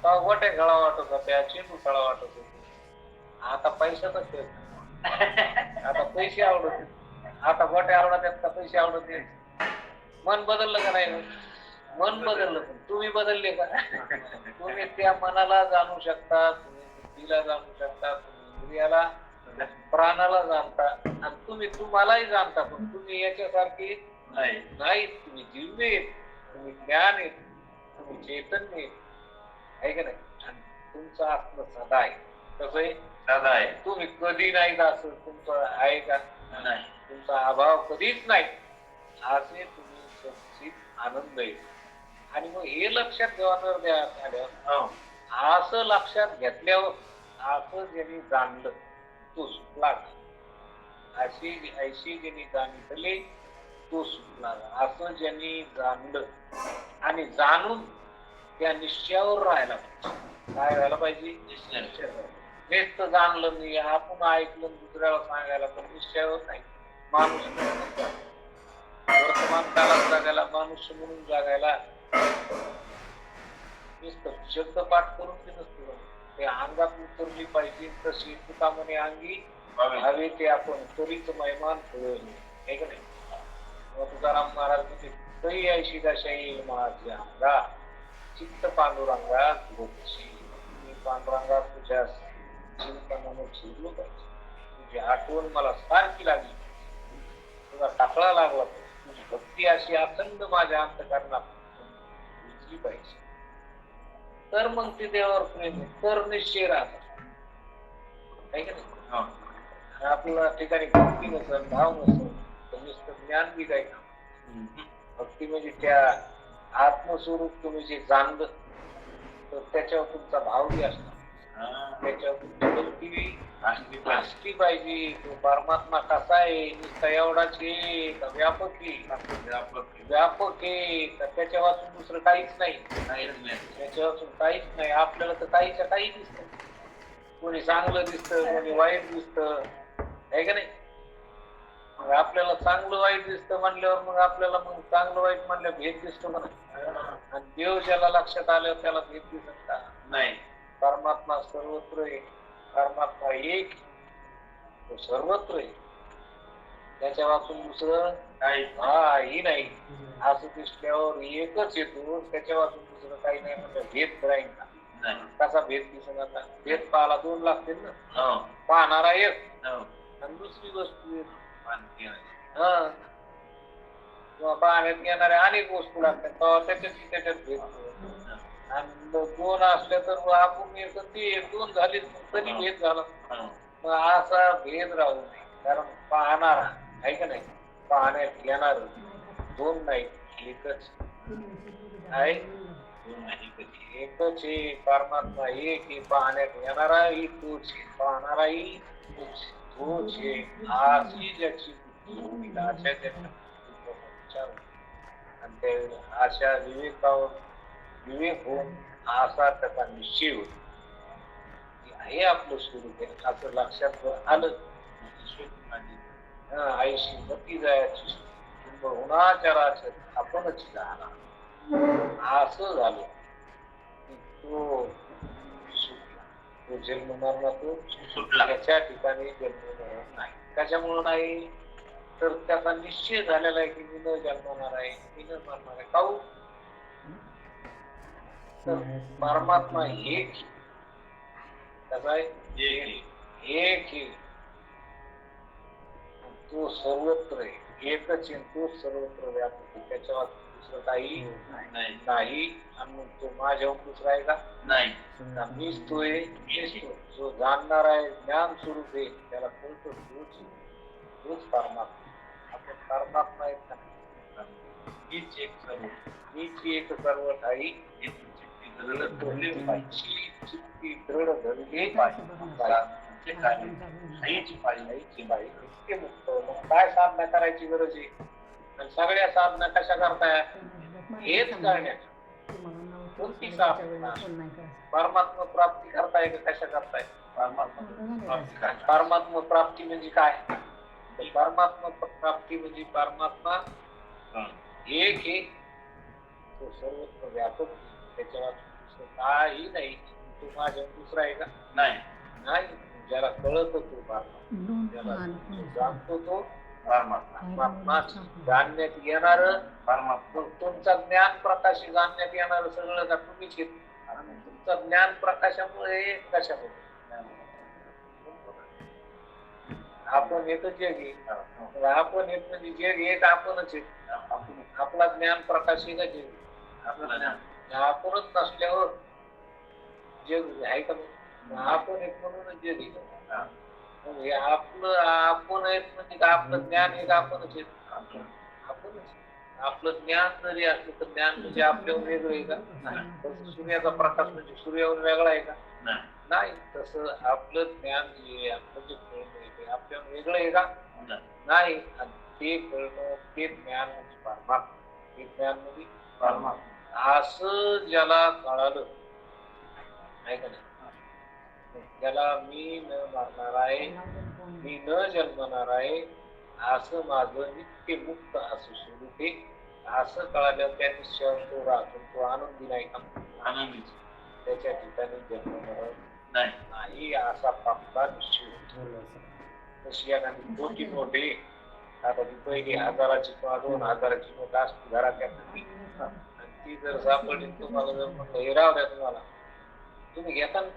गोट्या खेळा वाटत होत्या, चेंडू खेळा वाटत होते. आता पैशाचा खेळ. आता पैसे आवडत. आता गोट्या आवडतात का पैसे आवडत? मन बदललं का नाही? मन बदललं. पण तुम्ही बदलले का? तुम्ही त्या मनाला जाणू शकता, तुम्ही बुद्धीला जाणू शकता, तुम्ही इंद्रियाला, प्राणाला जाणता, आणि तुम्ही तुम्हालाही जाणता. पण तुम्ही याच्यासारखी नाही. तुम्ही जीव आहेत, तुम्ही ज्ञान आहेत, तुम्ही चैतन्य आहेत, आहे का नाही? आणि तुमचं आत्म सदा आहे. कसं आहे? साधा आहे. तुम्ही कधी नाही असं तुमचं आहे का? नाही. तुमचा अभाव कधीच नाही. असे तुम्ही सच्चित आनंद आहे. आणि मग हे लक्षात ठेवा. द्या असं लक्षात घेतल्यावर असं ज्यांनी जाणलं तो सुटला. ऐशी ज्यांनी जाणले तो सुटला. असं ज्यांनी जाणलं आणि जाणून त्या निश्चयावर राहायला पाहिजे. काय व्हायला पाहिजे? नुसतं जाणलं नाही, आपण ऐकलं दुसऱ्याला सांगायला, पण निश्चयावर नाही. माणूस वर्तमान काळात जगायला, माणूस म्हणून जगायला नुसतं शब्द पाठ करून ते नसतं. ते अंगात उतरली पाहिजे. तशी तुकामने अंगी हवे ते आपण तरीच मैमान फुलवली. आहे का नाही? तुकाराम महाराज म्हणते, तरी ऐशी दशा येईल माझ्या अंगा, चित्त पांडुरंगा गोपशी. मी पांडुरंगा तुझ्या चिंतनाने झिरलो पाहिजे. तुझी आठवण मला सारखी लागली, तुझा टाकळा लागला पाहिजे. तुझी भक्ती अशी अखंड माझ्या अंतःकरणात रुजली पाहिजे. तर मग ते देवावर प्रेम आहे. तर निश्चय राहतात. आहे का नाही? आपल्या ठिकाणी भक्ती नसेल, भाव नसेल, तर नुसतं ज्ञान बी काय काम. भक्ती म्हणजे त्या आत्मस्वरूप तुम्ही जे जाणलं, तर त्याच्यावर तुमचा भाव बी असणार. त्याच्यावर तुमची भक्ती बी असली पाहिजे. तो परमात्मा कसा आहे? नुसता एवढाच आहे का व्यापक आहे? व्यापक आहे का त्याच्या वाचून दुसरं काहीच नाही? त्याच्या वाचून काहीच नाही. आपल्याला तर काहीच्या काही दिसतं. कोणी चांगलं दिसतं, कोणी वाईट दिसतं, आहे का नाही? मग आपल्याला चांगलं वाईट दिसतं म्हणल्यावर मग आपल्याला मग चांगलं वाईट म्हणल्यावर भेद दिसतो म्हणा. आणि देव ज्याला लक्षात आल्यावर त्याला भेद दिसत का? नाही. परमात्मा सर्वत्र आहे. परमात्मा एक, तो सर्वत्र आहे. त्याच्या वाचून दुसरं काही नाही. असं दिसल्यावर एकच येतो. त्याच्या वाचून दुसरं काही नाही म्हणजे भेद राहील का? नाही. कसा भेद दिसून आता भेद पाहायला 2 लागतील ना. हो. पाहणारा एक हो. आणि दुसरी वस्तू एक. मानते आहे. हा किंवा पाहण्यात येणाऱ्या अनेक वस्तू लागतात तेव्हा त्याच्यात भेद होतो. आणि 2 असल्या तर आपण एक आणि ते एक 2 झाले तरी भेद झाला. हो. मग असा भेद राहू नये. कारण पाहणारा आहे का नाही, पाहण्यात येणार 2 नाही एकच आहे. दोन नाही कधी. एकच आहे परमात्मा एक आहे. पाहण्यात येणाराही तोच आहे, पाहणाराही तोच आहे. अशी ज्याची बुद्धी होईल, अशा ज्याच्या विचार होईल. आणि ते अशा विवेक होऊन असा त्याचा निश्चय होईल. हे आपलं स्वरूप आहे असं लक्षात आलं. आईशी मती जायची होणाचराचर आपणच जाणार असं झालं की तो सुटला. तो जन्म मरणार तो सुटला. त्याच्या ठिकाणी जन्म मरण नाही. त्याच्यामुळे नाही तर त्याचा निश्चय झालेला आहे की मी न जन्मणार आहे, मी न मरणार आहे. काहून तर परमात्मा एक त्याचा आहे एक आहे. तो सर्वत्र आहे. एकच आहे, तो सर्वत्र व्यापक आहे. त्याच्यावर दुसरं काही नाही. आणि तो माझ्याहून दुसरा आहे का? नाही. मीच तो आहे, मीच तो. जो जाणणार आहे ज्ञान स्वरूप आहे त्याला कळतो तोच परमात्मा. आपण परमात्मा आहेत का? हीच एक सर्व. मीच एक सर्व ठाई दृढ धरले पाहिजे. चित्ती दृढ धरली पाहिजे. कार्य हीच पाहिजे. इतके मुक्त. मग काय साधना करायची गरज आहे? आणि सगळ्या साधना कशा करताय? हेच करण्याच्या. कोणती साधना? परमात्मा प्राप्ती करताय का कशा करताय? परमात्मा प्राप्ती म्हणजे काय? परमात्मा प्राप्ती म्हणजे परमात्मा एक आहे. तो सर्वत्र व्यापक आहे. त्याच्यावर दुसरं काही नाही. तो माझ्या दुसरा आहे का? नाही. ज्याला कळत तो परमात्मा, ज्याला जाणतो तो परमात्मा. जाणण्यात येणार परमात्मा. तुमचा ज्ञान प्रकाशी जाणण्यात येणार सगळं का तुम्हीच घेत? तुमचा ज्ञान प्रकाशामुळे कशामुळे? आपण एकच जग आहे. आपण एक म्हणजे जग एक आपणच आहे. आपला ज्ञान प्रकाश आहे का जग? आपणच नसल्यावर जग आहे का? आपण एक म्हणूनच जग आहे. आपलं आपण एक म्हणजे आपलं ज्ञान एक आपणच आहे. आपणच आपलं ज्ञान जरी असलं तर ज्ञान म्हणजे आपल्याहून वेगळं आहे का? सूर्याचा प्रकाश म्हणजे सूर्याहून वेगळा आहे का? नाही. तसं आपलं ज्ञान जे आपलं जे कळणं आपल्याहून वेगळं आहे का? नाही. आणि ते कळणं ते ज्ञान म्हणजे परमात्मा. ते ज्ञान म्हणजे परमात्मा. असं ज्याला कळालं आहे का नाही, त्याला मी न मरणार आहे, मी न जन्मणार आहे, असं माझं नित्य मुक्त असं स्वरूप आहे. असं कळाल्यावर त्या निश्चयावर तो राहतो. तो आनंदी नाही का? आनंदीच. त्याच्या ठिकाणी जन्म मरण नाही. असा पापला निश्चय होतो. तशी एखादी मोठी नोट आहे. आता ती पहिली 1000ची किंवा 2000ची नोट असते घरात आणि ती जर सापडली तुम्हाला जर म्हणलं हे राव द्या तुम्हाला, तुम्ही घेता ना?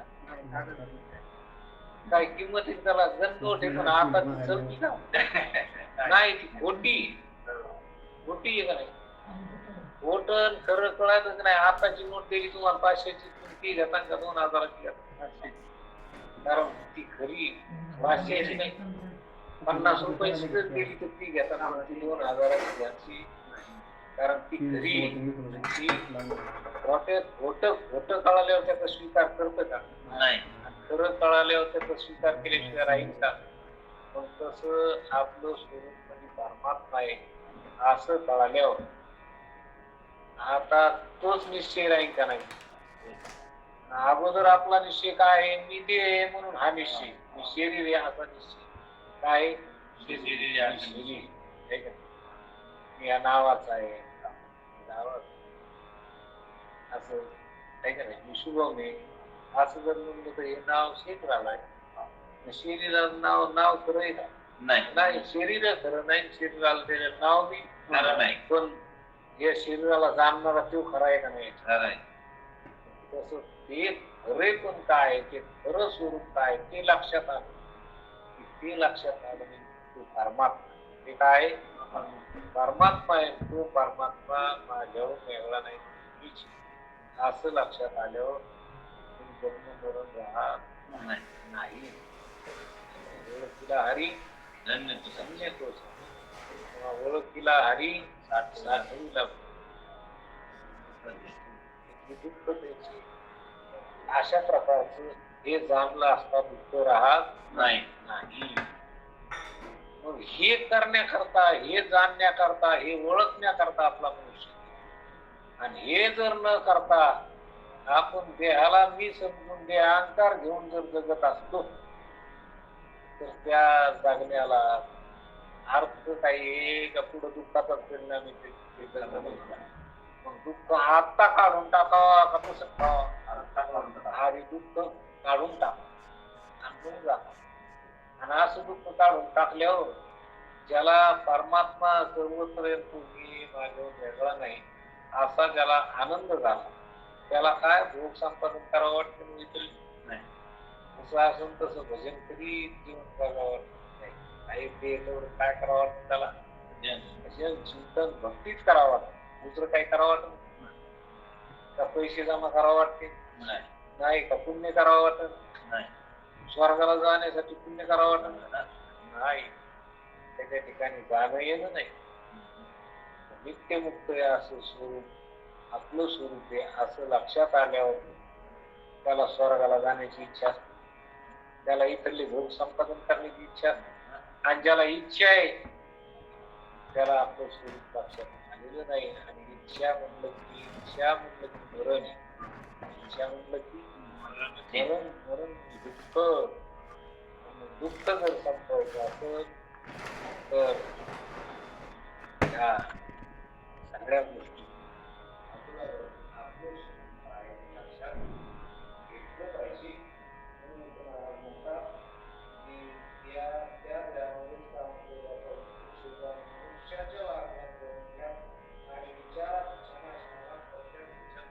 काय किंमत आहे त्याला? गणनोट आहे पण आता ती चलती का? नाही. ती खोटी आहे का नाही? खोट खरं कळायचं नाही. आताची नोट दिली तुम्हाला 500ची, ती घेता का 2000ची घेता? कारण ती खरी 500ची नाही, 50 रुपयाची जर दिली तर ती घेताना ती 2000ची घ्यायची. कारण ती खरी खोट कळाल्यावर त्याचा स्वीकार करतं का? नाही. खरं कळाल्यावर त्याचा स्वीकार केल्याशिवाय राहील का? पण तसं आपलं स्वरूप म्हणजे परमात्मा आहे असं कळाल्यावर आता तोच निश्चय राहील का नाही? अगोदर आपला निश्चय काय आहे? मी ते आहे म्हणून हा निश्चय. मी शरीर आहे असा निश्चय. काय? मी या नावाचा आहे असं आहे का नाही? मी शुभम आहे असं जर म्हणलं तर हे नाव शरीराला आहे. शरीराला नाव खरं आहे का? नाही. शरीर खरं नाही. शरीराला दिलेलं नाव बी खरं नाही. पण या शरीराला जाणणारा तो खरा आहे का नाही? तसं ते खरे पण काय, ते खरं स्वरूप काय ते लक्षात आलं. ते लक्षात आलं म्हणजे तो परमात्मा. ते काय परमात्मा आहे. तो परमात्मा माझ्याहून वेगळा नाही, मीच आहे. असं लक्षात आल्यावर जन्म मरण राहत नाही. ओळखीला हरी धन्य धन्य तोच. किंवा ओळखीला हरी साठवीला दुःख त्याचे. अशा प्रकारचं हे जाणलं असता दुःख राहत नाही. नाही. मग हे करण्याकरता, हे जाणण्याकरता, हे ओळखण्याकरता आपला मनुष्य. आणि हे जर न करता आपण देहाला मी समजून दे अहंकार घेऊन जर जगत असतो तर त्या जगण्याला अर्थ काही का पुढे दुःखाचा परिणाम येते. मग दुःख आत्ता काढून टाकावा का कसं खावा? आधी दुःख काढून टाका आणि मग जा. आणि असं दुःख काढून टाकल्यावर ज्याला परमात्मा सर्वत्र येतो मी माझ्यावर वेगळा नाही असा ज्याला आनंद झाला त्याला काय भोग संपादन करावं वाटतं इतर नाही. असं असून तसं भजन कधी जीवन जगावं वाटत नाही. काही ते काय करावं वाटतं त्याला चिंतन भक्तीच करावं वाटतं. दुसरं काही करावं वाटत का पैसे जमा करावं वाटते नाही का पुण्य करावं वाटत नाही. स्वर्गाला जाण्यासाठी पुण्य करावं वाटत नाही. त्याच्या ठिकाणी जाणं येणं नाही. नित्यमुक्त आहे असं स्वरूप आपलं स्वरूप आहे असं लक्षात आल्यावर त्याला स्वर्गाला जाण्याची इच्छा असते. त्याला इथले भोग संपादन करण्याची इच्छा असते. आणि ज्याला इच्छा आहे त्याला आपलं स्वरूप लक्षात आलेलं नाही. आणि इच्छा म्हणलं की मरण आहे. इच्छा म्हणलं की मरण दुःख. दुःख जर संपवायचं असेल तर ह्या सगळ्या गोष्टी आपलं स्वरूप आहे लक्षात घेतलं पाहिजे. म्हणून म्हणतात की त्या वेळामध्येच काम केलं जातं. मनुष्याच्या वागण्यात आणि विचारात क्षणाक्षणाला प्रत्येक विचार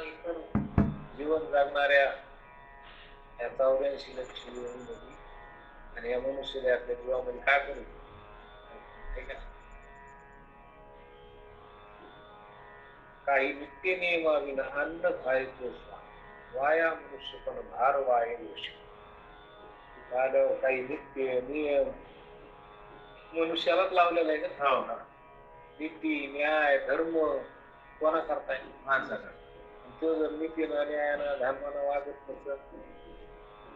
इतर जीवन जगणाऱ्या या 84 लक्ष जीवनामध्ये आणि या मनुष्य आपल्या जीवामध्ये काय करू काही नित्य नियमाविना अन्न खायचो वाया मनुष्य पण भार वाये गोष्ट झालं. काही नित्य नियम मनुष्यालाच लावलेला आहे का? नीती न्याय धर्म कोणा करता येईल? माणसाला. तो जर नीतीनं न्यायानं धर्मानं वागत नसत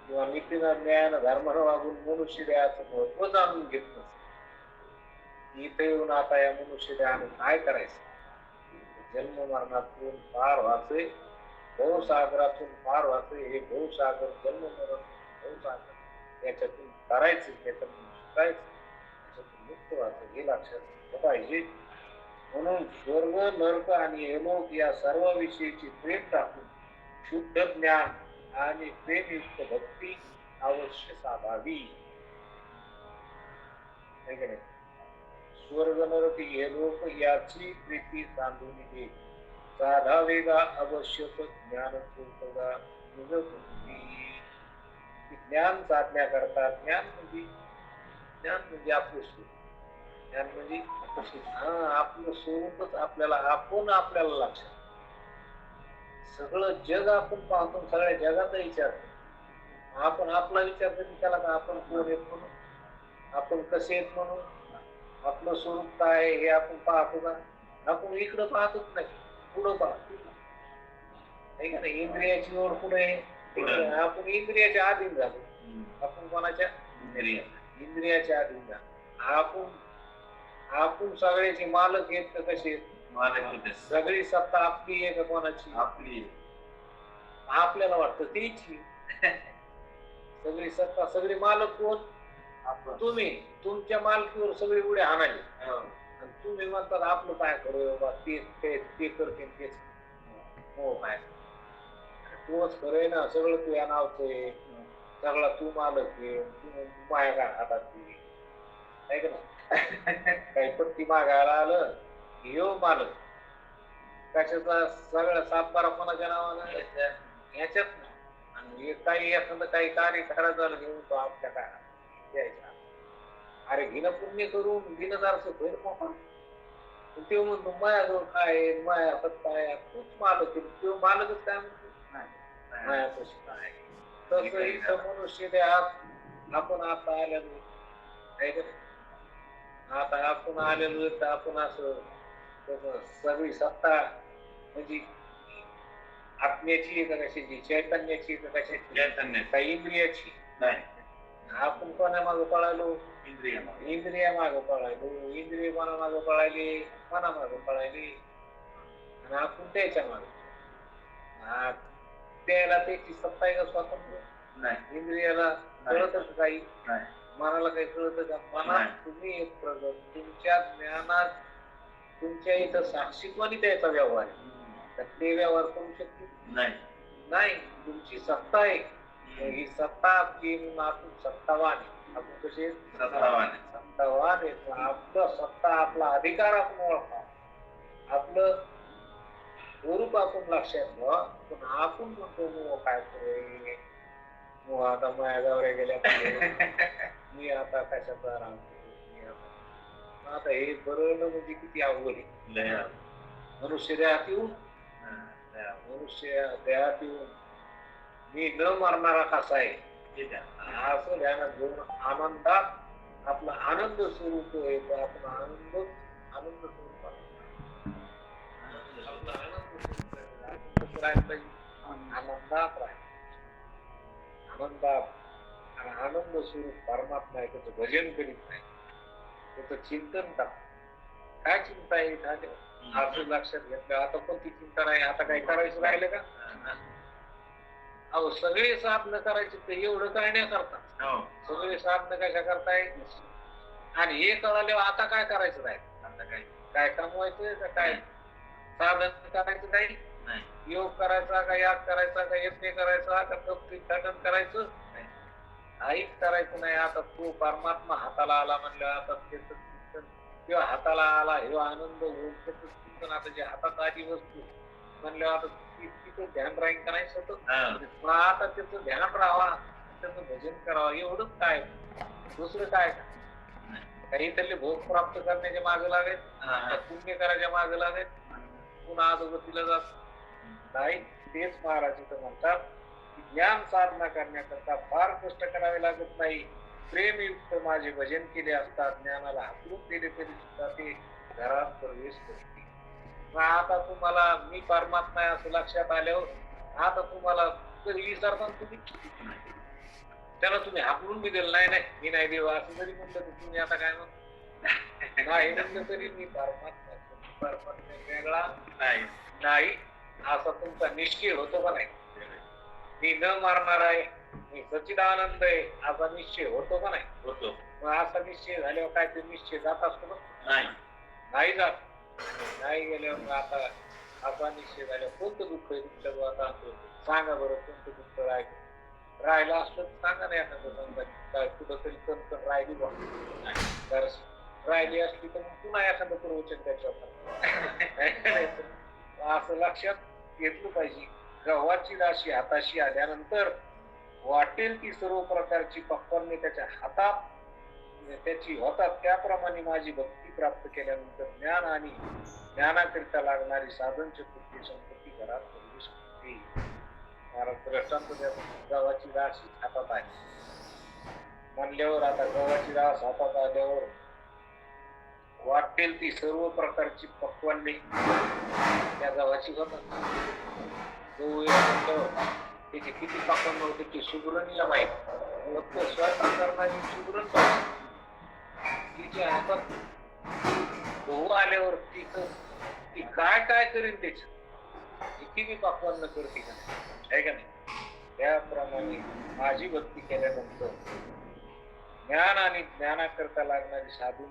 किंवा नीतीनं न्यायानं धर्मानं वागून मनुष्य देहाचं महत्व जाणून घेत नसत इथे येऊन आता या मनुष्य देहानं काय करायचं? जन्म मरणातून पार व्हायचे भवसागरातून पार व्हायचे. हे भवसागर जन्म मरण भवसागर याच्यातून करायचं त्याच्यातून शिकायचं त्याच्यातून मुक्त व्हायचं हे लक्षात घेतलं पाहिजे. म्हणून स्वर्ग नरक आणि यमलोक या सर्व विषयीची प्रेम टाकून शुद्ध ज्ञान आणि प्रेमयुक्त भक्ती अवश्य साधावी. स्वर्ग नरक यमलोक याची प्रीती सांधून घे साधावेगा आवश्यक ज्ञान ज्ञान साधण्याकरता ज्ञान म्हणजे आपलं स्वरूप. ज्ञान म्हणजे आपलं स्वरूपच आपल्याला आपण आपल्याला लक्षात सगळं जग आपण पाहतो, सगळ्या जगाचा विचार आपण आपला विचार कधी केला का? आपण कोण आहेत म्हणून, आपण कसे आहेत म्हणून, आपलं स्वरूप काय आहे हे आपण पाहतो का? आपण इकडं पाहतच नाही, पुढं पाहतो. आहे का नाही? इंद्रियाची ओढ पुढे आहे. पुढं. आपण इंद्रियाच्या अधीन झालो. आपण कोणाच्या? इंद्रिय. इंद्रियाच्या अधीन झालो. आपण सगळ्याचे मालक आहेत का कसे आहेत? मालक होते. सगळी सत्ता आपली आहे का कोणाची? आपली. आपल्याला वाटतं तीची. सगळी सत्ता, सगळे मालक कोण? आपण. तुम्ही. तुमच्या मालकीवर सगळी उड्या हाणायची. हो. आणि तुम्ही म्हणतात आपलं काय करू बाबा, ते करतील तेच. हो काय? तूच खरंय ना, सगळं तुझ्या नावचं आहे, सगळा तू मालक आहे, तू माया काय हातात आहे. आहे का नाही? काही पत्ती मागायला आलं येऊ मालक, कशाचा सगळं सातबारा कोणाच्या नावानं ह्याच्यात ना. आणि काही एखादं काही कार्य करायचं झालं घेऊन तो आपल्या काय द्यायचा. अरे घेणं पुण्य करून घेणंदारचं होईल मोठा. ते म्हणतो मायाजवळ काय आहे, माया सत्ता आहे, तूच मालक आहे. तो मालकच काय म्हणतो माया कशी काय. तसं इथं मनुष्य देहात आपण आता आलेलो आहे का नाही? आता आपण आलेलो तर आपण असं सगळी सत्ता म्हणजे आत्म्याची आहे का कशाची? चैतन्याची का कशाची? चैतन्य. का इंद्रियाची? नाही. आपण कोणा मागं पळालो? इंद्रिय. इंद्रिया मागं पळालो. इंद्रिय कोणा मागं पळाली? मना मागं पळाली. आणि आपण त्याच्या मागं. त्याला त्याची सत्ता आहे का स्वातंत्र्य? नाही. इंद्रियाला कळतच काही? नाही. मनाला काही कळतं का? मनात तुम्ही एक प्रगत, तुमच्या ज्ञानात तुमच्या इथं साक्षी कोणी त्याचा व्यवहार आहे. तर ते व्यवहार करू शकते नाही. नाही. तुमची सत्ता आहे. ही सत्ता आपली म्हणून आपण सत्तावान आहे. आपण कसे? सत्तावान आहे. सत्तावान आहे. आपलं सत्ता, आपला अधिकार आपण ओळखा, आपलं स्वरूप आपण लक्षात घ्या. पण आपण म्हणतो मग काय करू, मग आता माझ्या गावऱ्या गेल्या, मी आता कशाचा राहतो. आता हे बरं म्हणजे किती अवघड आहे. मनुष्य देहात येऊन मी न मारणारा कसा आहे असं ध्यानात घेऊन आनंदात आपला आनंद स्वरूप आहे. आपण आनंद स्वरूप आपला आनंद स्वरूप आनंदात राहील. आनंदात आणि आनंद स्वरूप परमात्मा आहे. त्याचं भजन करीत नाही, त्याचं चिंतन का काय चिंता आहे झालं असं लक्षात घेतलं. आता कोणती चिंता नाही, आता काही करायचं राहिलं का? अहो सगळे साधनं करायचे तर एवढं करण्याकरता. सगळे साधनं कशा करताय? आणि हे कळाल्यावर आता काय करायचं नाही. आता काय कमवायचं का काय? साधन करायचं काही? योग करायचा का, याग करायचा का, यज्ञ करायचा का, तपतीर्थाटन करायचं काहीच करायचं नाही. आता तो परमात्मा हाताला आला म्हणलं, आता त्याचं चिंतन किंवा हाताला आला हे आनंद होऊन त्याचं चिंतन, आता जे हातात आली वस्तू म्हणलं आता तिथं ध्यान राहील का नाही सतत. मग आता त्याचं ध्यान राहावा, त्याचं भजन करावं, एवढंच काय, दुसरं काय काही तरी भोग प्राप्त करण्याच्या मागे लागेल, पुण्य करायच्या मागे लागेल, पुन्हा अधोगतीला जात नाही. तेच महाराज इथं म्हणतात की ज्ञान साधना करण्याकरता फार कष्ट करावे लागत नाही. प्रेमयुक्त माझे भजन केले असता, ज्ञानाला हाकलून दिले तरी सुद्धा ते घरात प्रवेश करते. मग आता तुम्हाला मी परमात्मा आहे असं लक्षात आल्यावर आता तुम्हाला कधी विचारता तुम्ही त्याला तुम्ही हाकलून बी दिलं नाही मी नाही देऊ असं जरी म्हणलं तर तुम्ही आता काय म्हणतो नाही म्हणलं तरी मी परमात्मा वेगळा नाही असा तुमचा निश्चय होतो का नाही? मी न मारणार आहे, मी सच्चिदानंद आहे असा निश्चय होतो का नाही? होतो. मग असा निश्चय झाल्यावर काय ते निश्चय जात असतो का? नाही जात. नाही गेल्यावर आता असा निश्चय झाल्यावर कोणतं दुःख आहे तुमच्या आता सांगा बरं, कोणतं दुःख राहिलं असलं तर सांगा नाही. एखादं कुठं तरी कणकण राहिली बा राहिली असली तर मग पुन्हा एखादं प्रवचन त्याच्यावर असं लक्षात घेतलं पाहिजे. गव्हाची राशी हाताशी आल्यानंतर वाटेल ती सर्व प्रकारची पक्वान्ने त्याच्या हातात त्याची होतात, त्याप्रमाणे माझी भक्ती प्राप्त केल्यानंतर ज्ञान आणि ज्ञानाकरिता लागणारी साधन चतुर्थी संपत्ती घरात प्रवेश करते. ती महाराज दृष्टांत देतात, गव्हाची रास हातात आहे म्हणल्यावर आता गव्हाची रास हातात आल्यावर वाटेल ती सर्व प्रकारची पक्वान्ने त्या गव्हाची होतात. गहू त्याचे किती पक्वान्न होते ते सुगरणीला माहिती. फक्त स्वयंपाक करणारी सुगरण तिच्या हातात गहू आल्यावर ती काय काय करेल त्याच किती पक्वान्न करते का आहे का नाही. त्याप्रमाणे माझी भक्ती केल्यानंतर ज्ञान आणि ज्ञानाकरता लागणारी साधन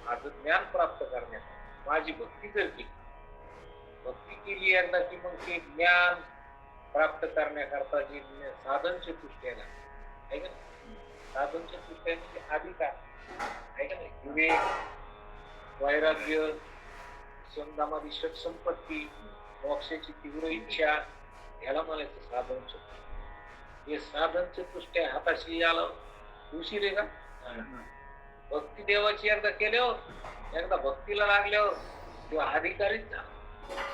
माझं ज्ञान प्राप्त करण्यात माझी भक्ती जर केली, भक्ती केली एकदा की मग ते ज्ञान प्राप्त करण्याकरता जे साधन चतुष्टयाला आहे का नाही. साधन चतुष्टय म्हणजे आधी काय आहे का नाही. विवेक, वैराग्य, संधामादी षट संपत्ती, मोक्षाची तीव्र इच्छा, ह्याला म्हणायचं साधन चतुष्टय. हे साधन चतुष्टय हाताशी आलं उशीर आहे का. भक्ती देवाची एकदा केल्यावर एकदा भक्तीला लागल्यावर किंवा अधिकारीच झाला.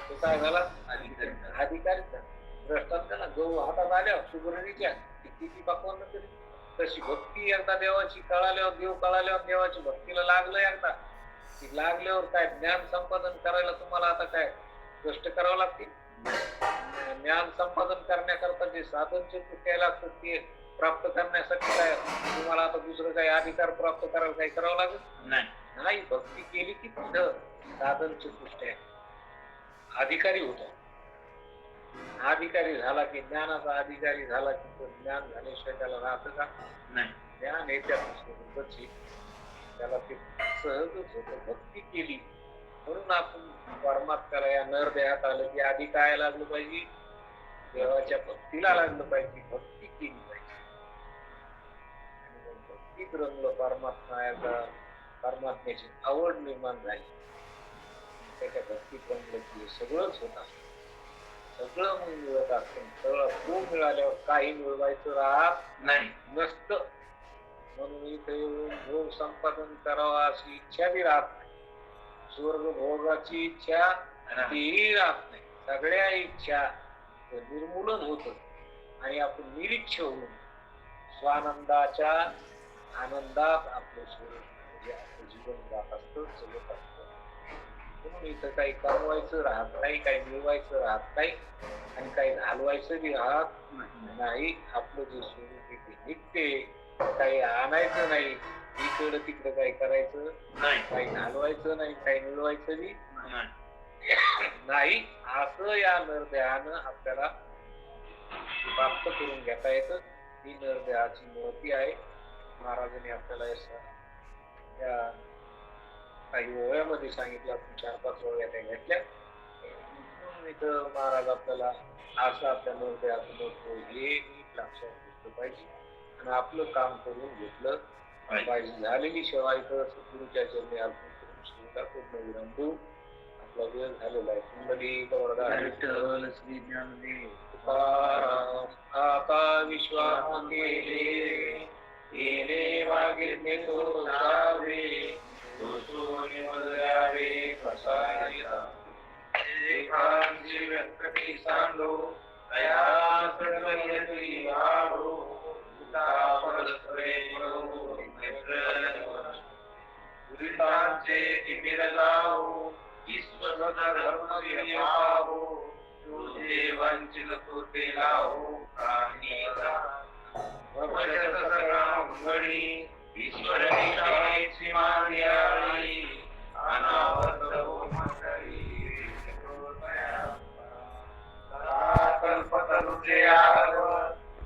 तो काय झाला अधिकारीच झाला. दृष्टांत त्याला गहू हातात आल्यावर सुगरणीच्या किती पक्वान्न तरी तशी भक्ती एकदा देवाची कळाल्यावर देव कळाल्यावर देवाची भक्तीला लागलं एकदा ती लागल्यावर काय ज्ञान संपादन करायला तुम्हाला आता काय कष्ट करावं लागतील. ज्ञान संपादन करण्याकरता जे साधन चतुष्टय लागतं ते प्राप्त करण्यासाठी काय तुम्हाला आता दुसरं काही अधिकार प्राप्त करायला काही करावं लागेल नाही. भक्ती केली की तिथं साधन चतुष्टय अधिकारी होतो. अधिकारी झाला की ज्ञानाचा अधिकारी झाला की तो ज्ञान झाल्याशिवाय त्याला राहतं का नाही. ज्ञान हे त्याला ते सहजच होतं. भक्ती केली म्हणून आपण परमात्म्याला या नरदेहात आलं की आधी काय लागलं पाहिजे, देवाच्या भक्तीला लागलं पाहिजे, भक्ती केली पाहिजे. आणि मग भक्तीत रंगलं परमात्मा, परमात्म्याची आवड निर्माण झाली, त्याच्या भक्तीत रंगलं की सगळंच होत असतं. सगळं मग मिळत असतं. सगळं खूप मिळाल्यावर काही मिळवायचं राहत नाही नसतं. म्हणून इथे येऊन भोग संपादन करावा अशी इच्छा बी राहत नाही. स्वर्ग भोगाची इच्छा तीही राहत नाही. सगळ्या इच्छा निर्मूलन होत आणि आपण निरीक्ष होऊन स्वानंदाच्या आनंदात आपलं स्वर्ग म्हणजे आपलं जीवन जात असतं, जगत असतं. म्हणून इथं काही कमवायचं राहत नाही, काही मिळवायचं राहत नाही आणि काही घालवायचं बी राहत नाही. आपलं जे स्वरूप ते निघते, काही आणायचं नाही, इकडं तिकडं काही करायचं नाही, काही घालवायचं नाही, काही मिळवायचं बी नाही. असं या नरदेहानं आपल्याला प्राप्त करून घेता येतं. ही नरदेहाची महती आहे. महाराजांनी आपल्याला या काही ओव्यामध्ये सांगितलं. आपण 4-5 ओव्या त्या घेतल्या. इथं महाराज आपल्याला असं आपल्या नरदेहाचं महत्व हे नीट लक्षात घेतलं पाहिजे आणि आपलं काम करून घेतलं पाहिजे. झालेली सेवा इथं सद्गुरूच्या चरणी अर्पण करून श्रीला पूर्ण विराम देऊ. आपला वेळ झालेला आहे. कुंडली गौरदा श्री ज्ञानदेव तुकाराम आता विश्वास केले वागिरणे तो जावे तो सोने मजरावे कसायला एकांची व्यक्ती सांडो तया सर्वय तुई आडो तुका परस्परे पडो दुरितांचे तिमिर जाओ ईश्वर धर्म विभावो तुझे वंचित तुते लावो प्राणी भविष्य सगळा मंगळी ईश्वर निशाची मानियाळी अनावत हो मंडळी कल्पतरुचे आव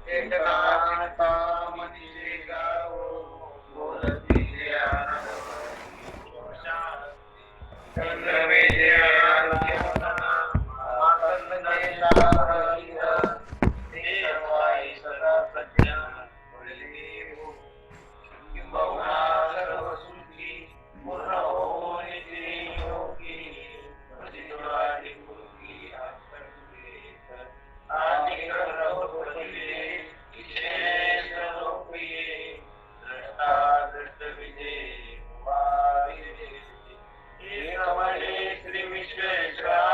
एकता मनीषे गाव बोलती आनंद श्री विश्वेश्वरा